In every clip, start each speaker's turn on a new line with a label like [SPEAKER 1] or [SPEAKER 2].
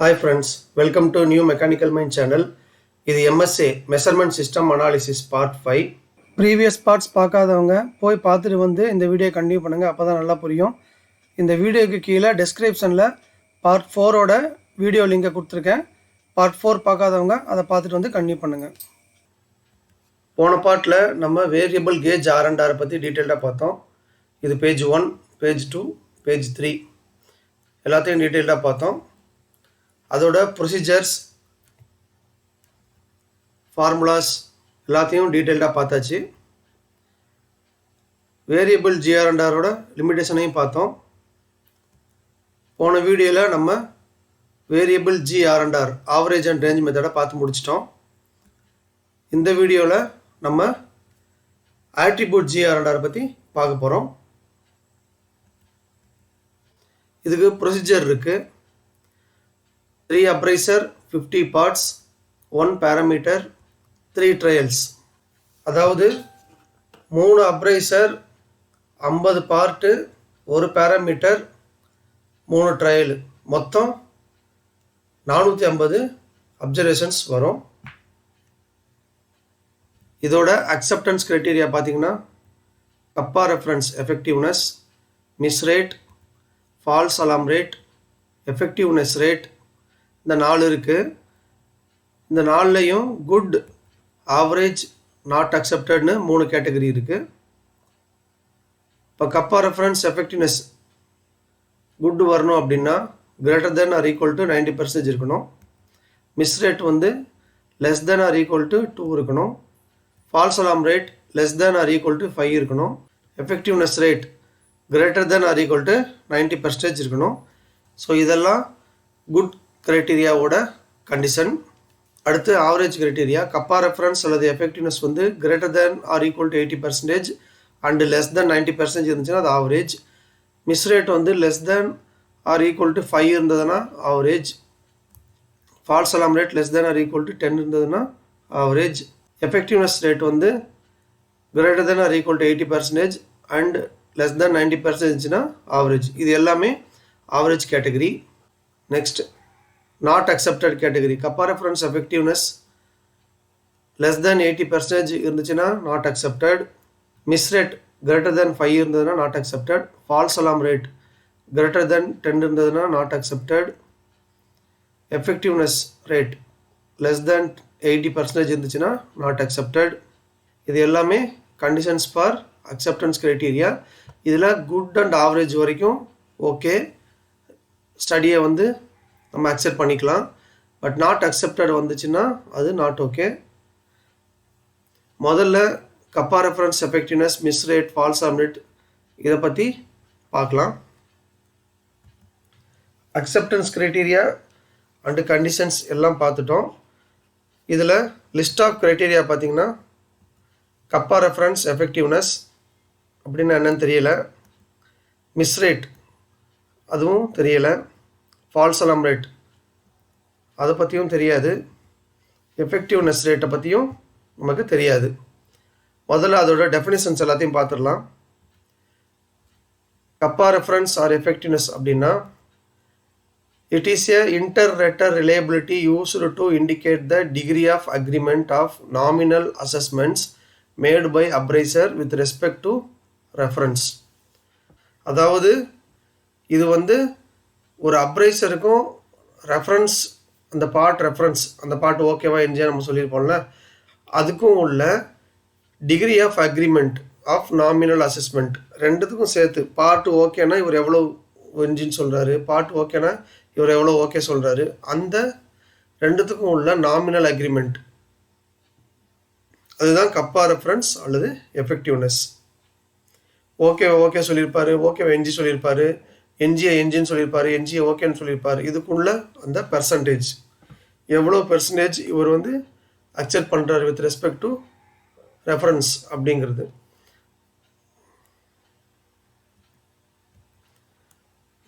[SPEAKER 1] Hi friends, welcome to New Mechanical Mind channel. இது MSA Measurement System Analysis Part 5. Previous parts பார்க்காதவங்க போய் பார்த்துட்டு வந்து இந்த வீடியோ கண்டினியூ பண்ணுங்கள், அப்போ தான் நல்லா புரியும். இந்த வீடியோக்கு கீழே டெஸ்கிரிப்ஷனில் பார்ட் 4ஓட வீடியோ லிங்கை கொடுத்துருக்கேன். பார்ட் 4 பார்க்காதவங்க அதை பார்த்துட்டு வந்து கண்டினியூ பண்ணுங்கள். போன பார்ட்டில் நம்ம வேரியபிள் கேஜ் R&R பற்றி டீட்டெயில்டாக பார்த்தோம். இது பேஜ் 1, பேஜ் 2, பேஜ் 3 எல்லாத்தையும் டீட்டெயில்டாக பார்த்தோம். அதோட ப்ரொசீஜர்ஸ், ஃபார்முலாஸ் எல்லாத்தையும் டீட்டெயில்டாக பார்த்தாச்சு. வேரியபிள் GR&Rஓட லிமிட்டேஷனையும் பார்த்தோம். போன வீடியோவில் நம்ம variable GR&R average and range மெத்தடை பார்த்து முடிச்சிட்டோம். இந்த வீடியோவில் நம்ம ஆட்ரிபியூட் GR&R பற்றி பார்க்க போகிறோம். இதுக்கு ப்ரொசீஜர் இருக்குது. 3 appraiser, 50 parts, 1 parameter, 3 trials. அதாவது 3 appraiser, 50 part, 1 parameter, 3 trial, மொத்தம் 450 observations வரும். இதோட acceptance criteria பார்த்தீங்கன்னா kappa reference effectiveness, miss rate, false alarm rate, effectiveness rate, இந்த 4 இருக்குது. இந்த 4லையும் குட், ஆவரேஜ், நாட் அக்செப்டட்னு 3 கேட்டகரி இருக்குது. இப்போ கப்பா ரெஃபரன்ஸ் எஃபெக்டிவ்னஸ் குட் வரணும் அப்படின்னா greater than or equal to 90% இருக்கணும். மிஸ் ரேட் வந்து less than or equal to 2 இருக்கணும். False alarm rate less than or equal to 5 இருக்கணும். Effectiveness rate greater than or equal to 90% இருக்கணும். So இதெல்லாம் good கிரைட்டீரியாவோட condition. அடுத்து ஆவரேஜ் கிரைட்டீரியா. கப்பா ரெஃபரன்ஸ் அல்லது effectiveness வந்து greater than or equal to 80% and less than 90% இருந்துச்சுன்னா அது average. Miss rate வந்து less than or equal to 5 இருந்ததுன்னா average. False alarm rate less than or equal to 10 இருந்ததுன்னா average. Effectiveness rate வந்து greater than or equal to 80% and less than 90% இருந்துச்சுன்னா average. இது எல்லாமே average category. Next not accepted category. kappa reference effectiveness less than 80% இருந்துச்சுன்னா not accepted. miss rate greater than 5 இருந்ததுன்னா not accepted. false alarm rate greater than 10 இருந்ததுன்னா not accepted. effectiveness rate less than 80% இருந்துச்சுன்னா not accepted. இது எல்லாமே conditions for acceptance criteria. இதில் good and average வரைக்கும் okay, ஸ்டடியை வந்து நம்ம அக்செப்ட் பண்ணிக்கலாம். பட் நாட் அக்செப்டட் வந்துச்சுன்னா அது நாட் ஓகே. முதல்ல kappa reference effectiveness, miss rate, false alarm rate இதை பற்றி பார்க்கலாம். அக்செப்டன்ஸ் க்ரைட்டீரியா அண்டு கண்டிஷன்ஸ் எல்லாம் பார்த்துட்டோம். இதில் லிஸ்ட் ஆஃப் க்ரைட்டீரியா பார்த்திங்கன்னா கப்பா ரெஃபரன்ஸ் எஃபெக்டிவ்னஸ் அப்படின்னு என்னன்னு தெரியலை. மிஸ் ரேட் அதுவும் தெரியலை. ஃபால்ஸ் அலாம் ரேட் அதை பற்றியும் தெரியாது. எஃபெக்டிவ்னஸ் ரேட்டை பற்றியும் நமக்கு தெரியாது. முதல்ல அதோட டெஃபினிஷன்ஸ் எல்லாத்தையும் பார்த்துடலாம். கப்பா ரெஃபரன்ஸ் ஆர் எஃபெக்டிவ்னஸ் அப்படின்னா it is a inter rater reliability used to indicate the degree of agreement of nominal assessments made by appraiser with respect to reference. அதாவது இது வந்து ஒரு அப்ரைசருக்கும் ரெஃபரன்ஸ், அந்த பார்ட் ரெஃபரன்ஸ், அந்த பார்ட் ஓகேவா என்ஜியா நம்ம சொல்லியிருப்போம்ல, அதுக்கும் உள்ள degree of agreement of nominal assessment ரெண்டுத்துக்கும் சேர்த்து பார்ட் ஓகேனா இவர் எவ்வளோ என்ஜின்னு சொல்கிறாரு, பார்ட் ஓகேனா இவர் எவ்வளோ ஓகே சொல்கிறாரு, அந்த ரெண்டுத்துக்கும் உள்ள நாமினல் அக்ரிமெண்ட் அதுதான் கப்பா ரெஃபரன்ஸ் அல்லது எஃபெக்டிவ்னஸ். ஓகே சொல்லியிருப்பார், ஓகேவா என்ஜி சொல்லியிருப்பார், என்ஜிஏ என்ஜின்னு சொல்லியிருப்பார், என்ஜிஏ ஓகேன்னு சொல்லியிருப்பார். இதுக்குள்ள அந்த பெர்சன்டேஜ் எவ்வளோ பெர்சன்டேஜ் இவர் வந்து அக்செப்ட் பண்ணுறாரு வித் ரெஸ்பெக்ட் டு ரெஃபரன்ஸ் அப்படிங்கிறது.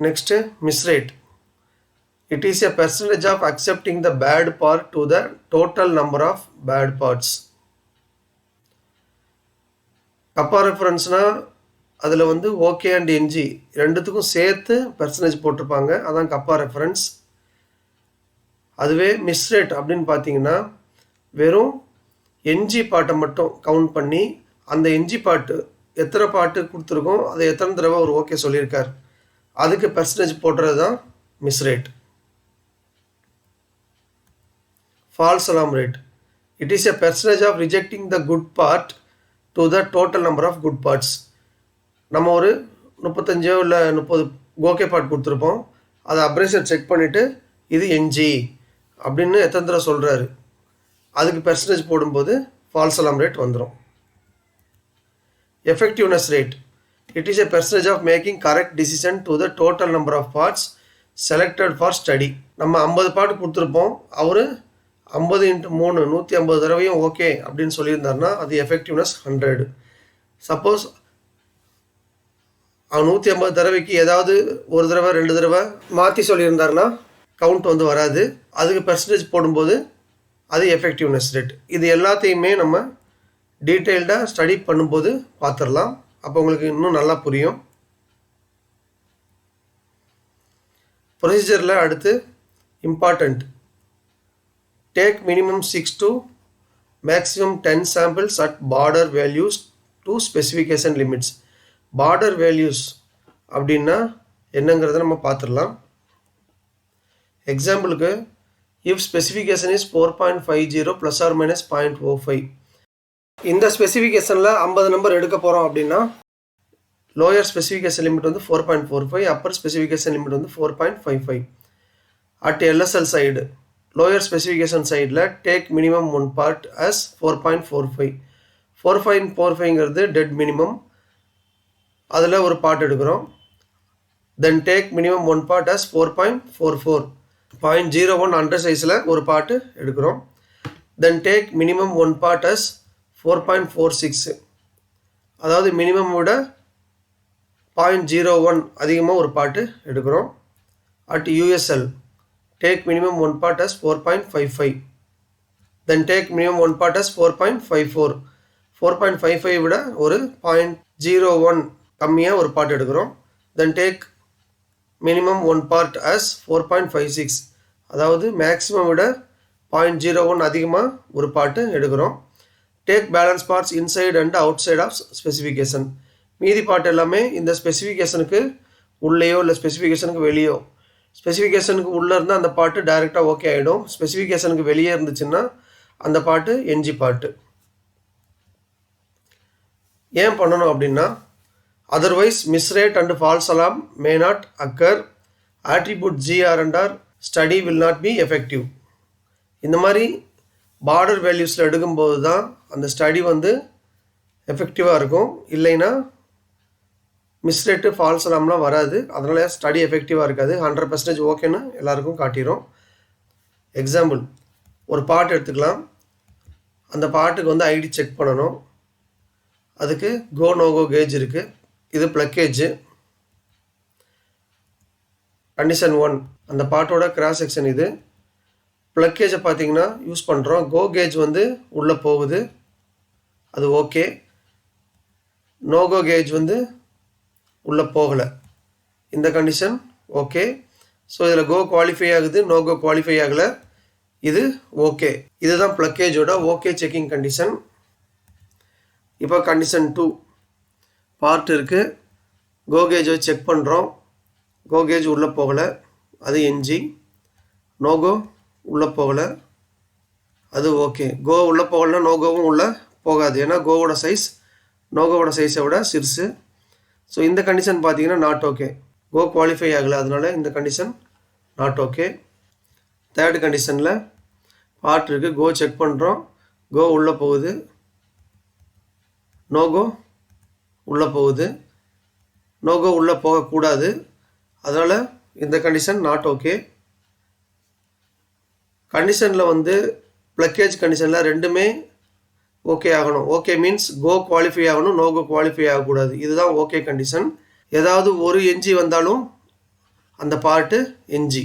[SPEAKER 1] Next miss rate. It is a percentage of accepting the bad part to the total number of bad parts. Kappa ரெஃபரன்ஸ்னால் அதில் வந்து ஓகே அண்ட் என்ஜி ரெண்டுத்துக்கும் சேர்த்து பெர்சன்டேஜ் போட்டிருப்பாங்க. அதான் கப்பா ரெஃபரன்ஸ். அதுவே மிஸ் ரேட் அப்படின்னு பார்த்தீங்கன்னா வெறும் என்ஜி பாட்டை மட்டும் கவுண்ட் பண்ணி அந்த என்ஜி பாட்டு எத்தனை பாட்டு கொடுத்துருக்கோம் அதை எத்தனை தடவை அவர் ஓகே சொல்லியிருக்கார் அதுக்கு பெர்சன்டேஜ் போடுறது தான் miss rate. False alarm rate. It is a percentage of rejecting the good part to the total number of good parts. நம்ம ஒரு 35 இல்லை 30 ஓகே பார்ட் கொடுத்துருப்போம், அதை அப்ரேசர் செக் பண்ணிவிட்டு இது என்ஜி அப்படின்னு எத்தனை தடவை சொல்கிறாரு அதுக்கு பெர்சன்டேஜ் போடும்போது ஃபால்ஸ் அலாம் ரேட் வந்துடும். Effectiveness rate. It is a percentage of making correct decision to the total number of parts selected for study. நம்ம 50 பாட்டு கொடுத்துருப்போம், அவர் 50 × 3 150 தடவையும் ஓகே அப்படின்னு சொல்லியிருந்தாருன்னா அது எஃபெக்டிவ்னஸ் 100. சப்போஸ் 150 தடவைக்கு ஏதாவது ஒரு தடவை 2 தடவை மாற்றி சொல்லியிருந்தாருன்னா கவுண்ட் வந்து வராது, அதுக்கு பெர்சன்டேஜ் போடும்போது அது எஃபெக்டிவ்னஸ் ரேட். இது எல்லாத்தையுமே நம்ம டீட்டெயில்டாக ஸ்டடி பண்ணும்போது பார்த்துடலாம், அப்போ உங்களுக்கு இன்னும் நல்லா புரியும். ப்ரொசீஜரில் அடுத்து important. Take minimum 6 to maximum 10 samples at border values to specification limits. Border values அப்படின்னா என்னங்கிறத நம்ம பார்த்துடலாம். எக்ஸாம்பிளுக்கு if specification is 4.50 plus or minus 0.05. இந்த ஸ்பெசிஃபிகேஷனில் 50 நம்பர் எடுக்க போகிறோம் அப்படின்னா லோயர் ஸ்பெசிஃபிகேஷன் லிமிட் வந்து 4.45, அப்பர் ஸ்பெசிஃபிகேஷன் லிமிட் வந்து 4.55. At LSL side lower specification சைடில் டேக் மினிமம் 1 பார்ட் as 4.45. 4.45ங்கிறது டெட் மினிமம், அதில் ஒரு பார்ட் எடுக்கிறோம். Then take minimum 1 part as 4.44. 0.01 under சைஸில் ஒரு பார்ட்டு எடுக்கிறோம். Then take minimum 1 part as 4.46, அதாவது மினிமம் விட 0.01 அதிகமாக ஒரு பார்ட்டு எடுக்கிறோம். At USL take minimum 1 part as 4.55. Then take minimum 1 part as 4.54. 4.55 விட ஒரு 0.01 கம்மியாக ஒரு பார்ட் எடுக்கிறோம். Then take minimum 1 part as 4.56, அதாவது மேக்ஸிமம் விட 0.01 அதிகமாக ஒரு பார்ட்டு எடுக்கிறோம். Take balance parts inside and outside of specification. மீதி பார்ட் எல்லாமே இந்த ஸ்பெசிஃபிகேஷனுக்கு உள்ளேயோ இல்லை ஸ்பெசிஃபிகேஷனுக்கு வெளியோ. ஸ்பெசிஃபிகேஷனுக்கு உள்ளே இருந்தால் அந்த பாட்டு டைரெக்டாக ஓகே ஆகிடும், ஸ்பெசிஃபிகேஷனுக்கு வெளியே இருந்துச்சுன்னா அந்த பாட்டு என்ஜி பாட்டு. ஏன் பண்ணணும் அப்படின்னா otherwise miss rate and false alarm may not occur, attribute GR&R study will not be effective. இந்த மாதிரி பார்டர் வேல்யூஸில் எடுக்கும்போது தான் அந்த ஸ்டடி வந்து எஃபெக்டிவாக இருக்கும், இல்லைன்னா மிஸ் ரேட்டு ஃபால்ஸ் அலாம்லாம் வராது, அதனால் ஸ்டடி எஃபெக்டிவாக இருக்காது. 100% ஓகேன்னு எல்லாருக்கும் காட்டிடும். எக்ஸாம்பிள், ஒரு பாட்டு எடுத்துக்கலாம், அந்த பாட்டுக்கு வந்து ஐடி செக் பண்ணணும், அதுக்கு கோ நோகோ கேஜ் இருக்குது, இது ப்ளக்கேஜ். கண்டிஷன் 1 அந்த பாட்டோட கிராஸ் செக்ஷன் இது. ப்ளக்கேஜை பார்த்தீங்கன்னா யூஸ் பண்ணுறோம், கோ கேஜ் வந்து உள்ளே போகுது, அது ஓகே. நோகோ கேஜ் வந்து உள்ளே போகலை, இந்த கண்டிஷன் ஓகே. ஸோ இதில் கோ குவாலிஃபை ஆகுது, நோகோ குவாலிஃபை ஆகலை, இது ஓகே. இதுதான் ப்ளக்கேஜோட ஓகே செக்கிங் கண்டிஷன். இப்போ கண்டிஷன் 2 பார்ட் இருக்குது, கோ கேஜை செக் பண்ணுறோம், கோ கேஜ் உள்ளே போகலை, அது என்ஜி. நோகோ உள்ளே போகலை, அது ஓகே. கோ உள்ளே போகலைன்னா நோகோவும் உள்ளே போகாது, ஏன்னா கோவோட சைஸ் நோகோவோட சைஸை விட சிறுசு. ஸோ இந்த கண்டிஷன் பார்த்தீங்கன்னா நாட் ஓகே, கோ குவாலிஃபை ஆகலை, அதனால இந்த கண்டிஷன் நாட் ஓகே. தேர்ட் கண்டிஷனில் பார்ட் இருக்குது, கோ செக் பண்ணுறோம், கோ உள்ளே போகுது, நோகோ உள்ளே போகுது, நோகோ உள்ளே போகக்கூடாது, அதனால் இந்த கண்டிஷன் நாட் ஓகே. கண்டிஷனில் வந்து ப்ளக்கேஜ் கண்டிஷனில் ரெண்டுமே ஓகே ஆகணும். ஓகே மீன்ஸ் கோ குவாலிஃபை ஆகணும், நோகோ குவாலிஃபை ஆகக்கூடாது, இதுதான் ஓகே கண்டிஷன். ஏதாவது ஒரு என்ஜி வந்தாலும் அந்த பார்ட்டு என்ஜி,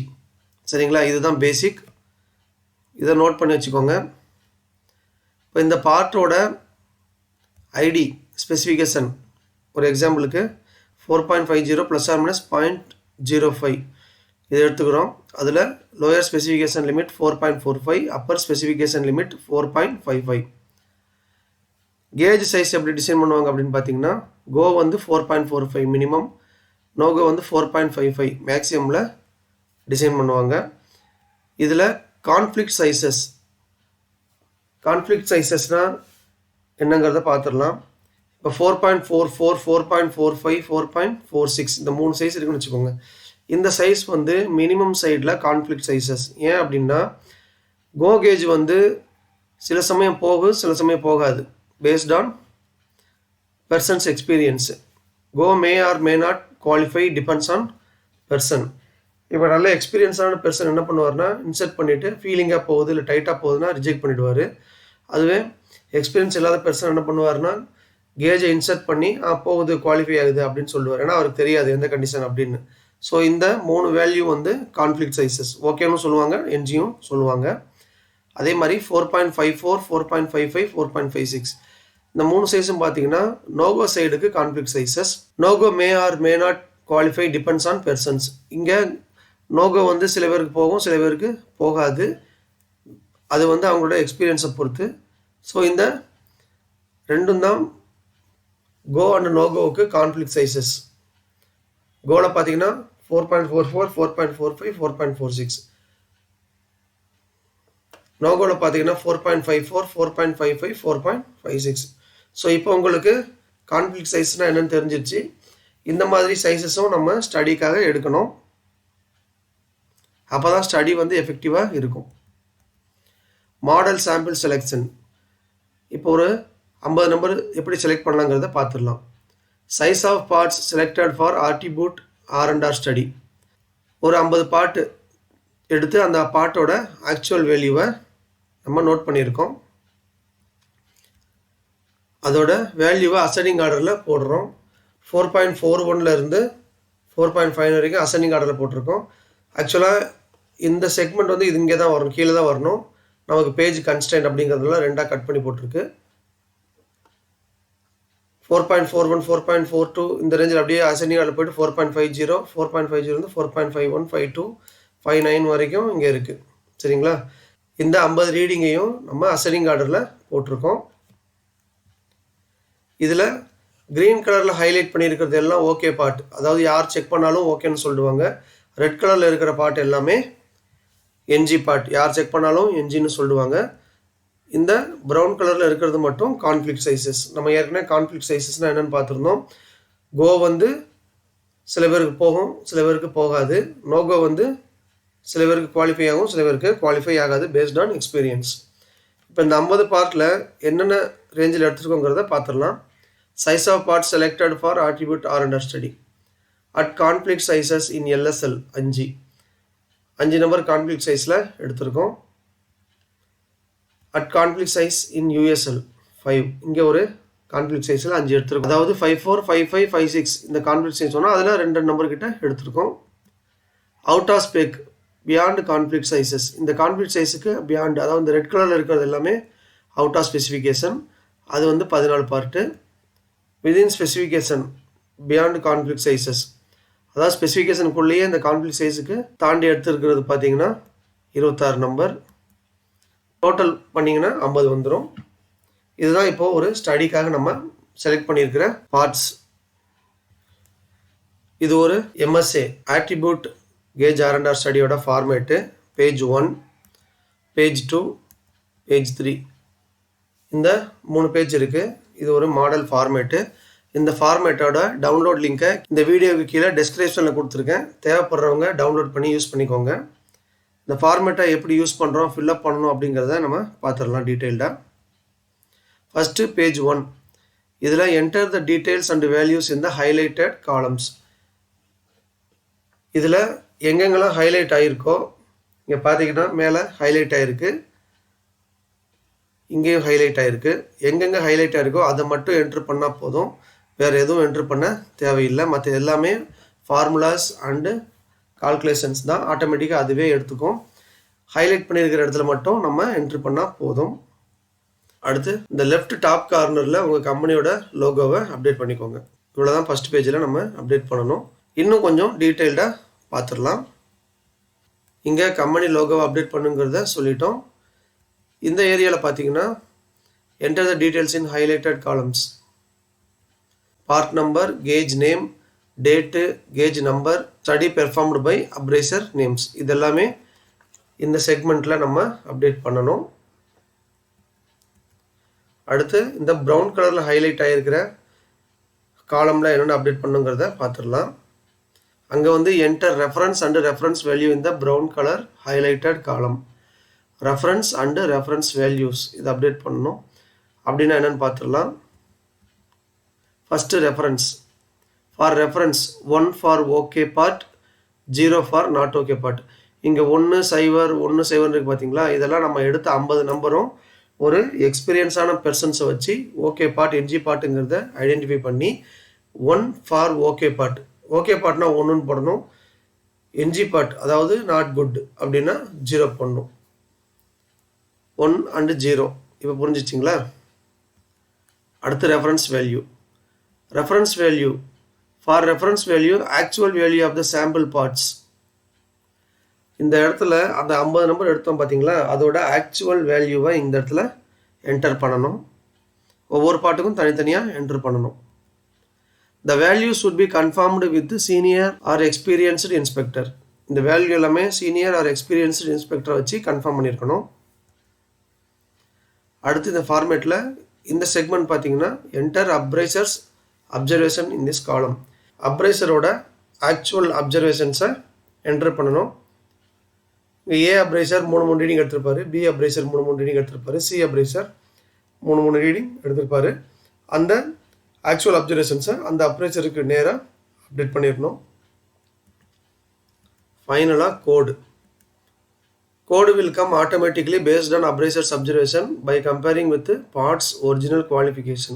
[SPEAKER 1] சரிங்களா? இதுதான் பேசிக், இதை நோட் பண்ணி வச்சுக்கோங்க. இப்போ இந்த பார்ட்டோட ஐடி ஸ்பெசிஃபிகேஷன் ஒரு எக்ஸாம்பிளுக்கு 4.50 ப்ளஸ் ஆர் மைனஸ் 0.05. இது எடுத்துக்கிறோம். அதில் lower specification limit 4.45, upper specification limit 4.55. Gauge size எப்படி டிசைன் பண்ணுவாங்க அப்படின்னு பார்த்தீங்கன்னா, கோ வந்து 4.45 மினிமம், நோகோ வந்து 4.55 மேக்ஸிமமில் டிசைன் பண்ணுவாங்க. இதில் கான்ஃப்ளிக்ட் சைஸஸ்னால் என்னங்கிறத பார்த்துடலாம். இப்போ 4.44, 4.45, 4.46 இந்த 3 சைஸ் இருக்குன்னு வச்சுக்கோங்க. இந்த சைஸ் வந்து மினிமம் சைடில் கான்ஃப்ளிக்ட் சைஸஸ். ஏன் அப்படின்னா கோ கேஜ் வந்து சில சமயம் போகும், சில சமயம் போகாது. Based on persons experience. Go may or may not qualify, depends on person. இப்போ நல்ல எக்ஸ்பீரியன்ஸான பெர்சன் என்ன பண்ணுவார்னா, இன்சர்ட் பண்ணிவிட்டு ஃபீலிங்காக போகுது இல்லை டைட்டாக போகுதுன்னா ரிஜெக்ட் பண்ணிவிடுவார். அதுவே எக்ஸ்பீரியன்ஸ் இல்லாத பெர்சன் என்ன பண்ணுவார்னா, கேஜை இன்சர்ட் பண்ணி போகுது, குவாலிஃபை ஆகுது அப்படின்னு சொல்லுவார். ஏன்னா அவருக்கு தெரியாது எந்த கண்டிஷன் அப்படின்னு. ஸோ இந்த 3 வேல்யூ வந்து கான்ஃப்ளிக்ட் சைஸஸ். ஓகேன்னு சொல்லுவாங்க, என்ஜியும் சொல்லுவாங்க. அதே மாதிரி 4.54, 4.55, 4.56 இந்த 3 சைஸும் பார்த்தீங்கன்னா நோகோ சைடுக்கு conflict sizes. No go may or may not qualify, depends on persons. இங்கே நோகோ வந்து சில பேருக்கு போகும், சில பேருக்கு போகாது. அது வந்து அவங்களோட எக்ஸ்பீரியன்ஸை பொறுத்து. ஸோ இந்த ரெண்டும் தான் கோ அண்ட் நோகோவுக்கு கான்ஃப்ளிக்ட் சைஸஸ். கோவில் பார்த்தீங்கன்னா 4.44, 4.45, 4.46. நோகோவில் பார்த்தீங்கன்னா 4.54, 4.55, 4.56. ஸோ இப்போ உங்களுக்கு கான்ஃப்ளிக்ட் சைஸ்னால் என்னென்னு தெரிஞ்சிருச்சு. இந்த மாதிரி சைஸஸும் நம்ம ஸ்டடிக்காக எடுக்கணும். அப்போ தான் ஸ்டடி வந்து எஃபெக்டிவாக இருக்கும். Model sample selection. இப்போ ஒரு 50 நம்பர் எப்படி செலக்ட் பண்ணலாங்கிறத பார்த்துடலாம். Size of parts selected for attribute R&R study. ஒரு 50 பார்ட்டு எடுத்து அந்த பார்ட்டோட ஆக்சுவல் வேல்யூவை நம்ம நோட் பண்ணியிருக்கோம். அதோட வேல்யூவை அசெண்டிங் ஆர்டரில் போடுறோம். 4.41 இருந்து 4.5 வரைக்கும் அசெண்டிங் ஆர்டரில் போட்டிருக்கோம். ஆக்சுவலாக இந்த செக்மெண்ட் வந்து இது இங்கே தான் வரணும், கீழே தான் வரணும். நமக்கு பேஜ் கன்ஸ்டன்ட் அப்படிங்கிறதுலாம் 2ஆக கட் பண்ணி போட்டிருக்கு. 4.41, 4.42 இந்த ரேஞ்சில் அப்படியே அசெண்டிங் ஆர்டர் போய்ட்டு 4.50, 4.50 வந்து 4.51, 52, 59 வரைக்கும் இங்கே இருக்குது. சரிங்களா? இந்த 50 ரீடிங்கையும் நம்ம அசெண்டிங் ஆர்டரில் போட்டிருக்கோம். இதில் க்ரீன் கலரில் ஹைலைட் பண்ணியிருக்கிறது எல்லாம் ஓகே பார்ட், அதாவது யார் செக் பண்ணாலும் ஓகேன்னு சொல்லுவாங்க. ரெட் கலரில் இருக்கிற பார்ட் எல்லாமே என்ஜி பார்ட், யார் செக் பண்ணாலும் என்ஜின்னு சொல்லுவாங்க. இந்த ப்ரௌன் கலரில் இருக்கிறது மட்டும் கான்ஃப்ளிக்ட் சைஸஸ். நம்ம ஏற்கனவே கான்ஃப்ளிக்ட் சைஸஸ்னால் என்னென்னு பார்த்துருந்தோம். கோ வந்து சில பேருக்கு போகும், சில பேருக்கு போகாது. நோகோ வந்து சில பேருக்கு குவாலிஃபை ஆகும், சில பேருக்கு குவாலிஃபை ஆகாது, பேஸ்ட் ஆன் எக்ஸ்பீரியன்ஸ். இப்போ இந்த 50 பார்ட்டில் என்னென்ன ரேஞ்சில் எடுத்துருக்கோங்கிறத பார்த்துடலாம். Size of part selected for attribute R&R study at conflict sizes in LSL 5 number conflict சைஸில் எடுத்திருக்கோம். At conflict size in USL 5 இங்கே ஒரு கான்ஃப்ளிக்ட் சைஸில் 5 எடுத்திருக்கோம். அதாவது 54, 55, 56 இந்த கான்ஃப்ளிக்ட் சைஸ் சொன்னால் அதில் 2 நம்பர் கிட்ட எடுத்திருக்கோம். Out of spec beyond conflict sizes. இந்த கான்ஃப்ளிக்ட் சைஸுக்கு பியாண்ட், அதாவது இந்த ரெட் கலரில் இருக்கிறது எல்லாமே அவுட் ஆஃப் ஸ்பெசிஃபிகேஷன். அது வந்து 14 part. Within specification beyond conflict sizes, அதாவது ஸ்பெசிஃபிகேஷனுக்குள்ளேயே இந்த கான்ஃப்ளிக்ட் சைஸுக்கு தாண்டி எடுத்துருக்கிறது பார்த்தீங்கன்னா 26 நம்பர். டோட்டல் பண்ணிங்கன்னா 50 வந்துடும். இதுதான் இப்போது ஒரு ஸ்டடிக்காக நம்ம செலக்ட் பண்ணியிருக்கிற பார்ட்ஸ். இது ஒரு MSA ஆட்ரிபியூட் கேஜ் R&R ஸ்டடியோட ஃபார்மேட்டு. பேஜ் 1, பேஜ் 2, பேஜ் 3 இந்த 3 பேஜ் இருக்குது. இது ஒரு மாடல் ஃபார்மேட்டு. இந்த ஃபார்மேட்டோட டவுன்லோட் லிங்கை இந்த வீடியோவுக்கு கீழே டெஸ்கிரிப்ஷனில் கொடுத்துருக்கேன். தேவைப்படுறவங்க டவுன்லோட் பண்ணி யூஸ் பண்ணிக்கோங்க. இந்த ஃபார்மேட்டை எப்படி யூஸ் பண்ணுறோம், ஃபில்அப் பண்ணணும் அப்படிங்கிறத நம்ம பார்த்துடலாம் டீட்டெயில்டாக. First page 1. இதில் enter the details and values இந்த ஹைலைட்டட் காலம்ஸ். இதில் எங்கெங்கெல்லாம் ஹைலைட் ஆகிருக்கோ இங்கே பார்த்தீங்கன்னா மேலே ஹைலைட் ஆகிருக்கு, இங்கேயும் ஹைலைட் ஆகிருக்கு. எங்கெங்கே ஹைலைட் ஆகிருக்கோ அதை மட்டும் என்ட்ரு பண்ணால் போதும், வேறு எதுவும் என்ட்ரு பண்ண தேவையில்லை. மற்ற எல்லாமே ஃபார்முலாஸ் அண்டு கால்குலேஷன்ஸ் தான், ஆட்டோமேட்டிக்காக அதுவே எடுத்துக்கும். ஹைலைட் பண்ணியிருக்கிற இடத்துல மட்டும் நம்ம என்ட்ரு பண்ணால் போதும். அடுத்து இந்த லெஃப்ட் டாப் கார்னரில் உங்கள் கம்பெனியோட லோகோவை அப்டேட் பண்ணிக்கோங்க. இவ்வளோ தான் ஃபஸ்ட் பேஜில் நம்ம அப்டேட் பண்ணணும். இன்னும் கொஞ்சம் டீட்டெயில்டாக பார்த்துடலாம். இங்கே கம்பெனி லோகோவை அப்டேட் பண்ணுங்கிறத சொல்லிட்டோம். இந்த ஏரியாவில் பார்த்தீங்கன்னா enter the details in highlighted columns. Part number, gauge name, date, gauge number, study performed by appraiser names, இதெல்லாமே இந்த செக்மெண்ட்டில் நம்ம அப்டேட் பண்ணணும். அடுத்து இந்த ப்ரௌன் கலரில் ஹைலைட் ஆகிருக்கிற காலமில் என்னென்ன அப்டேட் பண்ணுங்கிறத பார்த்துடலாம். அங்கே வந்து enter reference and reference value இந்த ப்ரௌன் கலர் ஹைலைட்டட் காலம். ரெஃபரன்ஸ் அண்டு ரெஃபரன்ஸ் வேல்யூஸ் இது அப்டேட் பண்ணணும். அப்படின்னா என்னென்னு பார்த்துடலாம். First reference. For reference 1 for okay part, 0 for not okay part. இங்கே 1 0 1 0 இருக்குது பார்த்தீங்களா. இதெல்லாம் நம்ம எடுத்த 50 நம்பரும் ஒரு எக்ஸ்பீரியன்ஸான பெர்சன்ஸை வச்சு ஓகே பார்ட் என்ஜி பார்ட்டுங்கிறத ஐடென்டிஃபை பண்ணி 1 ஃபார் ஓகே பார்ட், ஓகே பார்ட்னா 1ன்னு போடணும். என்ஜி பார்ட் அதாவது நாட் குட் அப்படின்னா 0 போடணும். 1 அண்டு 0 இப்போ புரிஞ்சிச்சிங்களா. அடுத்து reference value. Reference value for reference value actual value of the sample parts. இந்த இடத்துல அந்த 50 நம்பர் எடுத்தோம் பார்த்தீங்களா, அதோட ஆக்சுவல் வேல்யூவை இந்த இடத்துல என்டர் பண்ணணும். ஒவ்வொரு பாட்டுக்கும் தனித்தனியாக என்டர் பண்ணணும். The value should be confirmed with senior or experienced inspector. இந்த வேல்யூ எல்லாமே சீனியர் ஆர் எக்ஸ்பீரியன்ஸ்டு இன்ஸ்பெக்டரை வச்சு கன்ஃபார்ம் பண்ணியிருக்கணும். அடுத்து இந்த ஃபார்மேட்டில் இந்த செக்மெண்ட் பார்த்தீங்கன்னா enter appraisers observation in this column. அப்ரைசரோட ஆக்சுவல் அப்சர்வேஷன்ஸை என்டர் பண்ணணும். ஏ அப்ரைசர் 3 ரீடிங் எடுத்திருப்பாரு, பி அப்ரைசர் 3 ரீடிங் எடுத்திருப்பாரு, சி அப்ரைசர் 3 ரீடிங் எடுத்திருப்பாரு. அந்த ஆக்சுவல் அப்சர்வேஷன்ஸை அந்த அப்ரைசருக்கு நேராக அப்டேட் பண்ணிடணும். ஃபைனலாக கோடு. Code will come automatically based on appraiser's observation by comparing with parts original qualification.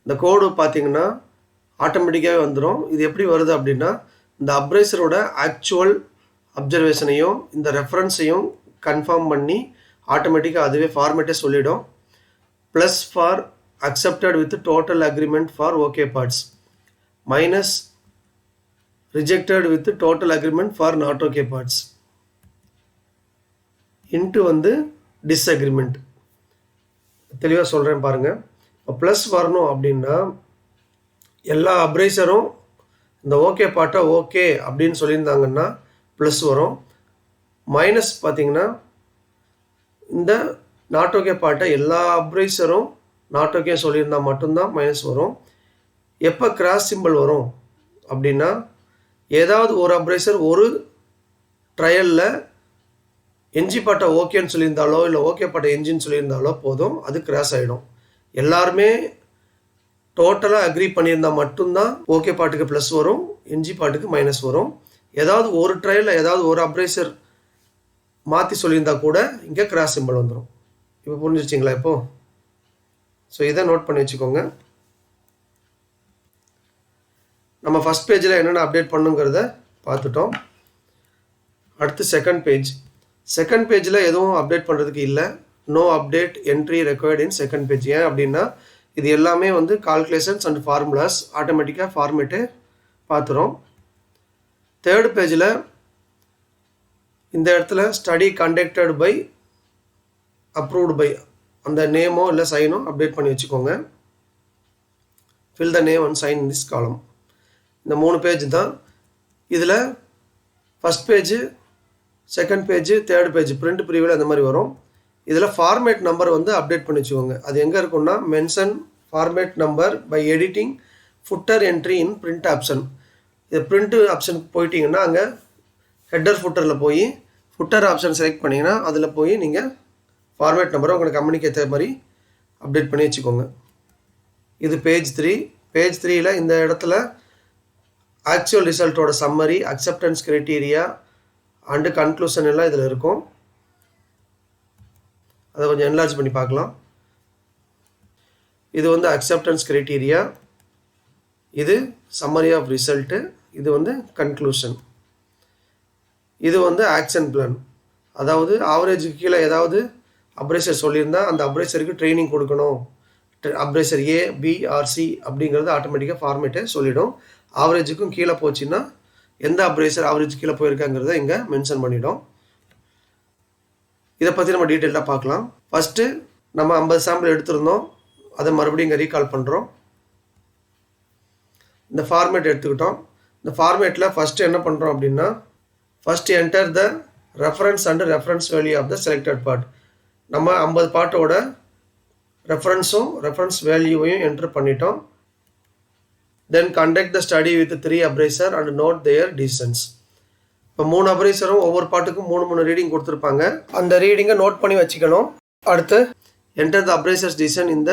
[SPEAKER 1] இந்த கோடு பார்த்தீங்கன்னா ஆட்டோமேட்டிக்காகவே வந்துடும். இது எப்படி வருது அப்படின்னா, இந்த அப்ரைசரோட ஆக்சுவல் அப்சர்வேஷனையும் இந்த ரெஃபரன்ஸையும் கன்ஃபார்ம் பண்ணி ஆட்டோமேட்டிக்காக அதுவே ஃபார்மேட்டே சொல்லிடும். Plus for accepted with total agreement for okay parts, minus rejected with total agreement for not okay parts, into வந்து டிஸ்அக்ரிமெண்ட். தெளிவாக சொல்கிறேன் பாருங்கள். இப்போ ப்ளஸ் வரணும் அப்படின்னா எல்லா அப்ரைசரும் இந்த ஓகே பார்ட்டை ஓகே அப்படின்னு சொல்லியிருந்தாங்கன்னா ப்ளஸ் வரும். மைனஸ் பார்த்திங்கன்னா இந்த நாட் ஓகே பார்ட்டை எல்லா அப்ரைசரும் நாட் ஓகே சொல்லியிருந்தால் மட்டும்தான் மைனஸ் வரும். எப்போ கிராஸ் சிம்பிள் வரும் அப்படின்னா, ஏதாவது ஒரு அப்ரைசர் ஒரு ட்ரையலில் என்ஜி பாட்டை ஓகேன்னு சொல்லியிருந்தாலோ இல்லை ஓகே பாட்டை என்ஜின்னு சொல்லியிருந்தாலோ போதும், அது கிராஸ் ஆகிடும். எல்லாருமே டோட்டலாக அக்ரி பண்ணியிருந்தால் மட்டும்தான் ஓகே பாட்டுக்கு ப்ளஸ் வரும், என்ஜி பாட்டுக்கு மைனஸ் வரும். ஏதாவது ஒரு ட்ரையலில் ஏதாவது ஒரு அப்ரைசர் மாற்றி சொல்லியிருந்தா கூட இங்கே கிராஸ் சிம்பிள் வந்துடும். இப்போ புரிஞ்சிச்சிங்களா இப்போது? ஸோ இதை நோட் பண்ணி வச்சுக்கோங்க. நம்ம ஃபஸ்ட் பேஜில் என்னென்ன அப்டேட் பண்ணுங்கிறத பார்த்துட்டோம். அடுத்து செகண்ட் பேஜ். செகண்ட் பேஜில் எதுவும் அப்டேட் பண்ணுறதுக்கு இல்லை. No update entry required in second page. ஏன் அப்படின்னா இது எல்லாமே வந்து கால்குலேஷன்ஸ் அண்ட் ஃபார்முலாஸ் ஆட்டோமேட்டிக்காக ஃபார்மேட்டு பார்த்துரும். தேர்ட் பேஜில் இந்த இடத்துல study conducted by approved by அந்த நேமோ இல்லை சைனோ அப்டேட் பண்ணி வச்சுக்கோங்க. Fill the name and sign in this column. இந்த 3 பேஜ் தான். இதில் first page, second page, third page print ப்ரிவியூவில் அந்த மாதிரி வரும். இதில் ஃபார்மேட் நம்பர் வந்து அப்டேட் பண்ணி வச்சுக்கோங்க. அது எங்கே இருக்குன்னா mention format number by editing footer entry in print option. இது பிரிண்ட் ஆப்ஷனுக்கு போயிட்டீங்கன்னா அங்கே ஹெட்டர் ஃபுட்டரில் போய் ஃபுட்டர் ஆப்ஷன் செலக்ட் பண்ணிங்கன்னா அதில் போய் நீங்கள் ஃபார்மேட் நம்பரை உங்களுக்கு கம்பெனிக்கு ஏற்ற மாதிரி அப்டேட் பண்ணி வச்சுக்கோங்க. இது பேஜ் 3. பேஜ் 3ல் இந்த இடத்துல ஆக்சுவல் ரிசல்ட்டோட summary, acceptance criteria and conclusion எல்லாம் இதில் இருக்கும். அதை கொஞ்சம் என்லார்ஜ் பண்ணி பார்க்கலாம். இது வந்து அக்செப்டன்ஸ் க்ரைட்டீரியா, இது சம்மரி ஆஃப் ரிசல்ட்டு, இது வந்து கன்க்ளூஷன், இது வந்து ஆக்ஷன் பிளான். அதாவது ஆவரேஜுக்கு கீழே ஏதாவது அப்ரைசர் சொல்லியிருந்தால் அந்த அப்ரைசருக்கு ட்ரைனிங் கொடுக்கணும். Appraiser A, B R C அப்படிங்கிறது ஆட்டோமேட்டிக்காக ஃபார்மேட்டை சொல்லிடும். ஆவரேஜுக்கும் கீழே போச்சுன்னா எந்த அப்ரைசர் ஆவரேஜ் கீழே போயிருக்காங்கிறத இங்கே மென்ஷன் பண்ணிடும். இதை பற்றி நம்ம டீட்டெயிலாக பார்க்கலாம். ஃபஸ்ட்டு நம்ம 50 சாம்பிள் எடுத்திருந்தோம், அதை மறுபடியும் இங்கே ரீகால் பண்ணுறோம். இந்த ஃபார்மேட் எடுத்துக்கிட்டோம். இந்த ஃபார்மேட்டில் ஃபஸ்ட்டு என்ன பண்ணுறோம் அப்படின்னா, first enter the reference and reference value of the selected part. நம்ம 50 பார்ட்டோட ரெஃபரன்ஸும் ரெஃபரன்ஸ் வேல்யூவையும் என்டர் பண்ணிட்டோம். Then conduct the study with 3 appraiser and note their distance. இப்போ 3 அப்ரைசரும் ஒவ்வொரு பாட்டுக்கும் 3 ரீடிங் கொடுத்துருப்பாங்க. அந்த ரீடிங்கை நோட் பண்ணி வச்சுக்கணும். அடுத்து என்டர் த அப்ரைசர்ஸ் டிசிஷன் இந்த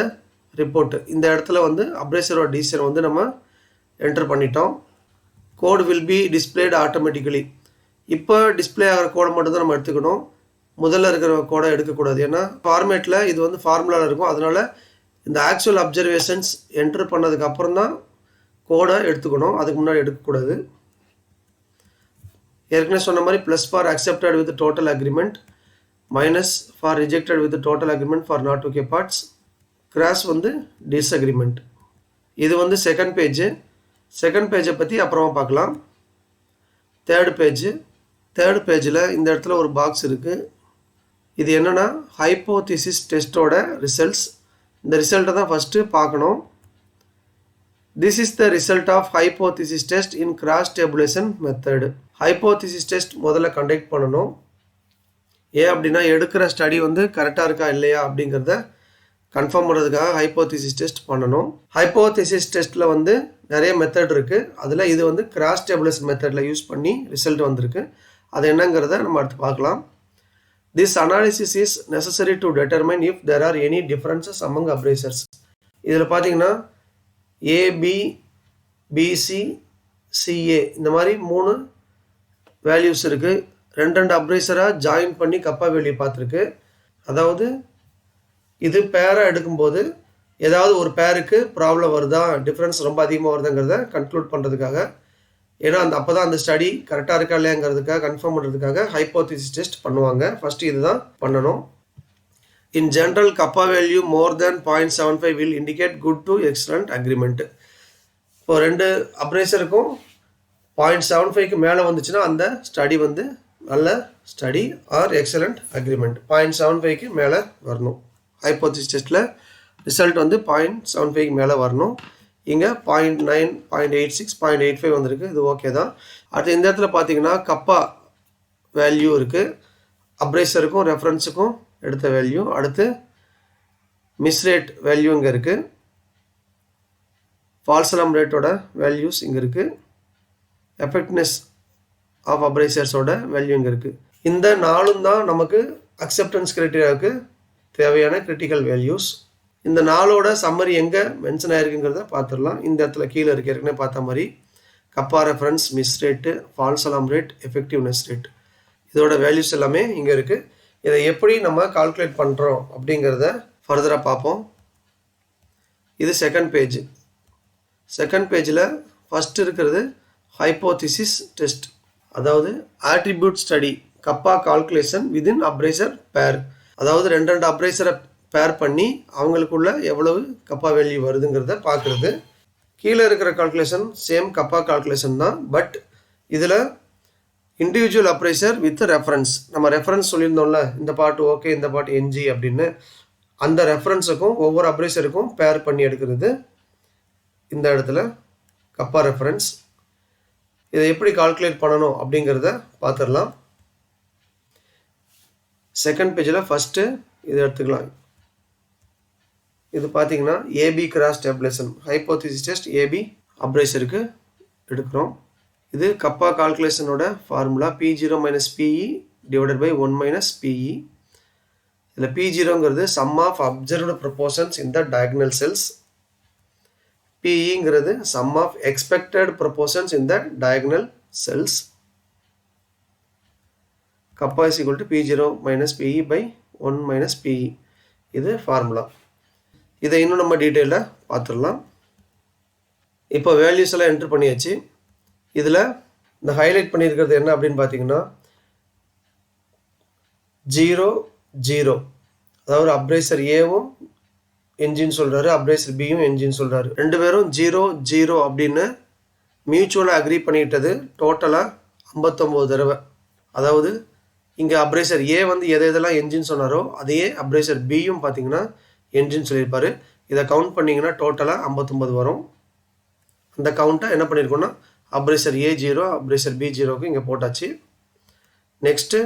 [SPEAKER 1] ரிப்போர்ட். இந்த இடத்துல வந்து அப்ரைசரோட டிசிஷன் வந்து நம்ம என்டர் பண்ணிட்டோம். Code will be displayed automatically. இப்போ டிஸ்பிளே ஆகிற கோடை மட்டும் தான் நம்ம எடுத்துக்கணும். முதல்ல இருக்கிற கோடை எடுக்கக்கூடாது. ஏன்னா ஃபார்மேட்டில் இது வந்து ஃபார்முலாவில் இருக்கும். அதனால் இந்த ஆக்சுவல் அப்சர்வேஷன்ஸ் என்டர் பண்ணதுக்கு அப்புறம் தான் கோடை எடுத்துக்கணும், அதுக்கு முன்னாடி எடுக்கக்கூடாது. ஏற்கனவே சொன்ன மாதிரி plus for accepted with total agreement, minus for rejected with total agreement for not okay parts, cross வந்து டிஸ்அக்ரிமெண்ட். இது வந்து செகண்ட் பேஜ். செகண்ட் பேஜை பற்றி அப்புறமா பார்க்கலாம். தேர்ட் பேஜில் இந்த இடத்துல ஒரு பாக்ஸ் இருக்குது. இது என்னென்னா ஹைப்போதிசிஸ் டெஸ்ட்டோட ரிசல்ட்ஸ். இந்த ரிசல்ட்டை தான் ஃபஸ்ட்டு பார்க்கணும். This is the result of hypothesis test in cross tabulation method. Hypothesis test முதல்ல கண்டக்ட் பண்ணணும். ஏன் அப்படின்னா எடுக்கிற ஸ்டடி வந்து கரெக்டாக இருக்கா இல்லையா அப்படிங்கிறத கன்ஃபார்ம் பண்ணுறதுக்காக ஹைப்போதிசிஸ் டெஸ்ட் பண்ணணும். ஹைப்போதிசிஸ் டெஸ்ட்டில் வந்து நிறைய மெத்தட் இருக்குது. அதில் இது வந்து கிராஸ் டேபுலேஷன் மெத்தடில் யூஸ் பண்ணி ரிசல்ட் வந்திருக்கு. அது என்னங்கிறத நம்ம அடுத்து பார்க்கலாம். This analysis is necessary to determine if there are any differences among appraisers. இதில் பார்த்தீங்கன்னா ஏபி, பிசி, சிஏ இந்த மாதிரி 3 வேல்யூஸ் இருக்குது. 2 அப்ரைசராக ஜாயின் பண்ணி கப்பா வேல்யூ பார்த்துருக்கு. அதாவது இது பேராக எடுக்கும்போது ஏதாவது ஒரு பேருக்கு ப்ராப்ளம் வருதா, டிஃப்ரென்ஸ் ரொம்ப அதிகமாக வருதுங்கிறத கன்க்ளூட் பண்ணுறதுக்காக, ஏன்னா அப்போ தான் அந்த ஸ்டடி கரெக்டாக இருக்கா இல்லையாங்கிறதுக்காக கன்ஃபார்ம் பண்ணுறதுக்காக ஹைப்போதிசிஸ் டெஸ்ட் பண்ணுவாங்க. ஃபஸ்ட்டு இதுதான் பண்ணணும். In general, kappa value more than 0.75 will indicate good to excellent agreement. இப்போ 2 அப்ரைசருக்கும் 0.75க்கு மேலே வந்துச்சுன்னா அந்த ஸ்டடி வந்து நல்ல ஸ்டடி ஆர் எக்ஸலண்ட் அக்ரிமெண்ட். 0.75க்கு மேலே வரணும். ஹைப்போதிசிஸ் டெஸ்ட்டில் ரிசல்ட் வந்து 0.75க்கு மேலே வரணும். இங்கே 0.9, 0.86, 0.85 வந்திருக்கு. இது ஓகே தான். அடுத்து இந்த இடத்துல பார்த்தீங்கன்னா கப்பா வேல்யூ இருக்குது. அப்ரைசருக்கும் ரெஃபரன்ஸுக்கும் எடுத்த வேல்யூ. அடுத்து மிஸ்ரேட் வேல்யூ இங்கே இருக்குது. ஃபால்ஸ் அலாம் ரேட்டோட வேல்யூஸ் இங்கே இருக்குது. எஃபெக்ட்னஸ் ஆஃப் அப்ரைசர்ஸோட வேல்யூ இங்கே இருக்குது. இந்த 4 தான் நமக்கு அக்செப்டன்ஸ் கிரைட்டீரியாவுக்கு தேவையான கிரிட்டிக்கல் வேல்யூஸ். இந்த 4ஓட சம்மரி எங்கே மென்ஷன் ஆகிருக்குங்கிறத பார்த்துடலாம். இந்த இடத்துல கீழே இருக்க ஏற்கனவே பார்த்த மாதிரி கப்பா reference, miss rate, false alarm rate, effectiveness rate, இதோட வேல்யூஸ் எல்லாமே இங்கே இருக்குது. இதை எப்படி நம்ம கால்குலேட் பண்ணுறோம் அப்படிங்கிறத ஃபர்தராக பார்ப்போம். இது செகண்ட் பேஜ். செகண்ட் பேஜில் ஃபஸ்ட் இருக்கிறது ஹைப்போதிசிஸ் டெஸ்ட், அதாவது ஆட்ரிபியூட் ஸ்டடி கப்பா கால்குலேஷன் விதின் அப்ரைசர் பேர். அதாவது 2 அப்ரைசரை பேர் பண்ணி அவங்களுக்குள்ள எவ்வளவு கப்பா வேல்யூ வருதுங்கிறத பார்க்குறது. கீழே இருக்கிற கால்குலேஷன் சேம் கப்பா கால்குலேஷன் தான். பட் இதில் இண்டிவிஜுவல் அப்ரைசர் வித் ரெஃபரன்ஸ், நம்ம ரெஃபரன்ஸ் சொல்லியிருந்தோம்ல, இந்த பாட்டு ஓகே, இந்த பாட்டு என்ஜி அப்படின்னு, அந்த ரெஃபரன்ஸுக்கும் ஒவ்வொரு அப்ரைசருக்கும் பேர் பண்ணி எடுக்கிறது இந்த இடத்துல கப்பா ரெஃபரன்ஸ். இதை எப்படி கால்குலேட் பண்ணணும் அப்படிங்கிறத பார்த்துடலாம். செகண்ட் பேஜில் ஃபஸ்ட்டு இதை எடுத்துக்கலாம். இது பார்த்தீங்கன்னா AB cross tabulation hypothesis test AB அப்ரைசருக்கு எடுக்கிறோம். இது கப்பா கால்குலேஷனோட formula P0 minus PE divided by 1 minus PE. இதில் P0ங்கிறது sum of observed proportions in the diagonal cells. PEங்கிறது sum of expected proportions in the diagonal cells. Kappa is equal to P0 minus PE by 1 minus PE. இது formula. இதை இன்னும் நம்ம டீட்டெயிலாக பார்த்துடலாம். இப்போ வேல்யூஸ் எல்லாம் என்ட்ரு பண்ணியாச்சு. இதில் இந்த ஹைலைட் பண்ணியிருக்கிறது என்ன அப்படின்னு பார்த்தீங்கன்னா 0, 0, அதாவது அப்ரைசர் ஏவும் என்ஜின் சொல்கிறாரு, அப்ரைசர் பியும் என்ஜின் சொல்கிறாரு. 2 பேரும் 0, 0 அப்படின்னு மியூச்சுவலாக அக்ரி பண்ணிக்கிட்டது டோட்டலாக 59 தடவை. அதாவது இங்கே அப்ரேசர் ஏ வந்து எதெல்லாம் என்ஜின் சொன்னாரோ அதே அப்ரேசர் பியும் பார்த்தீங்கன்னா என்ஜின் சொல்லியிருப்பார். இதை கவுண்ட் பண்ணிங்கன்னா டோட்டலாக 59 வரும். அந்த கவுண்ட்டை என்ன பண்ணியிருக்கோன்னா அப்ரேசர் ஏ 0 அப்ரேசர் பி 0க்கு இங்கே போட்டாச்சு. நெக்ஸ்ட்டு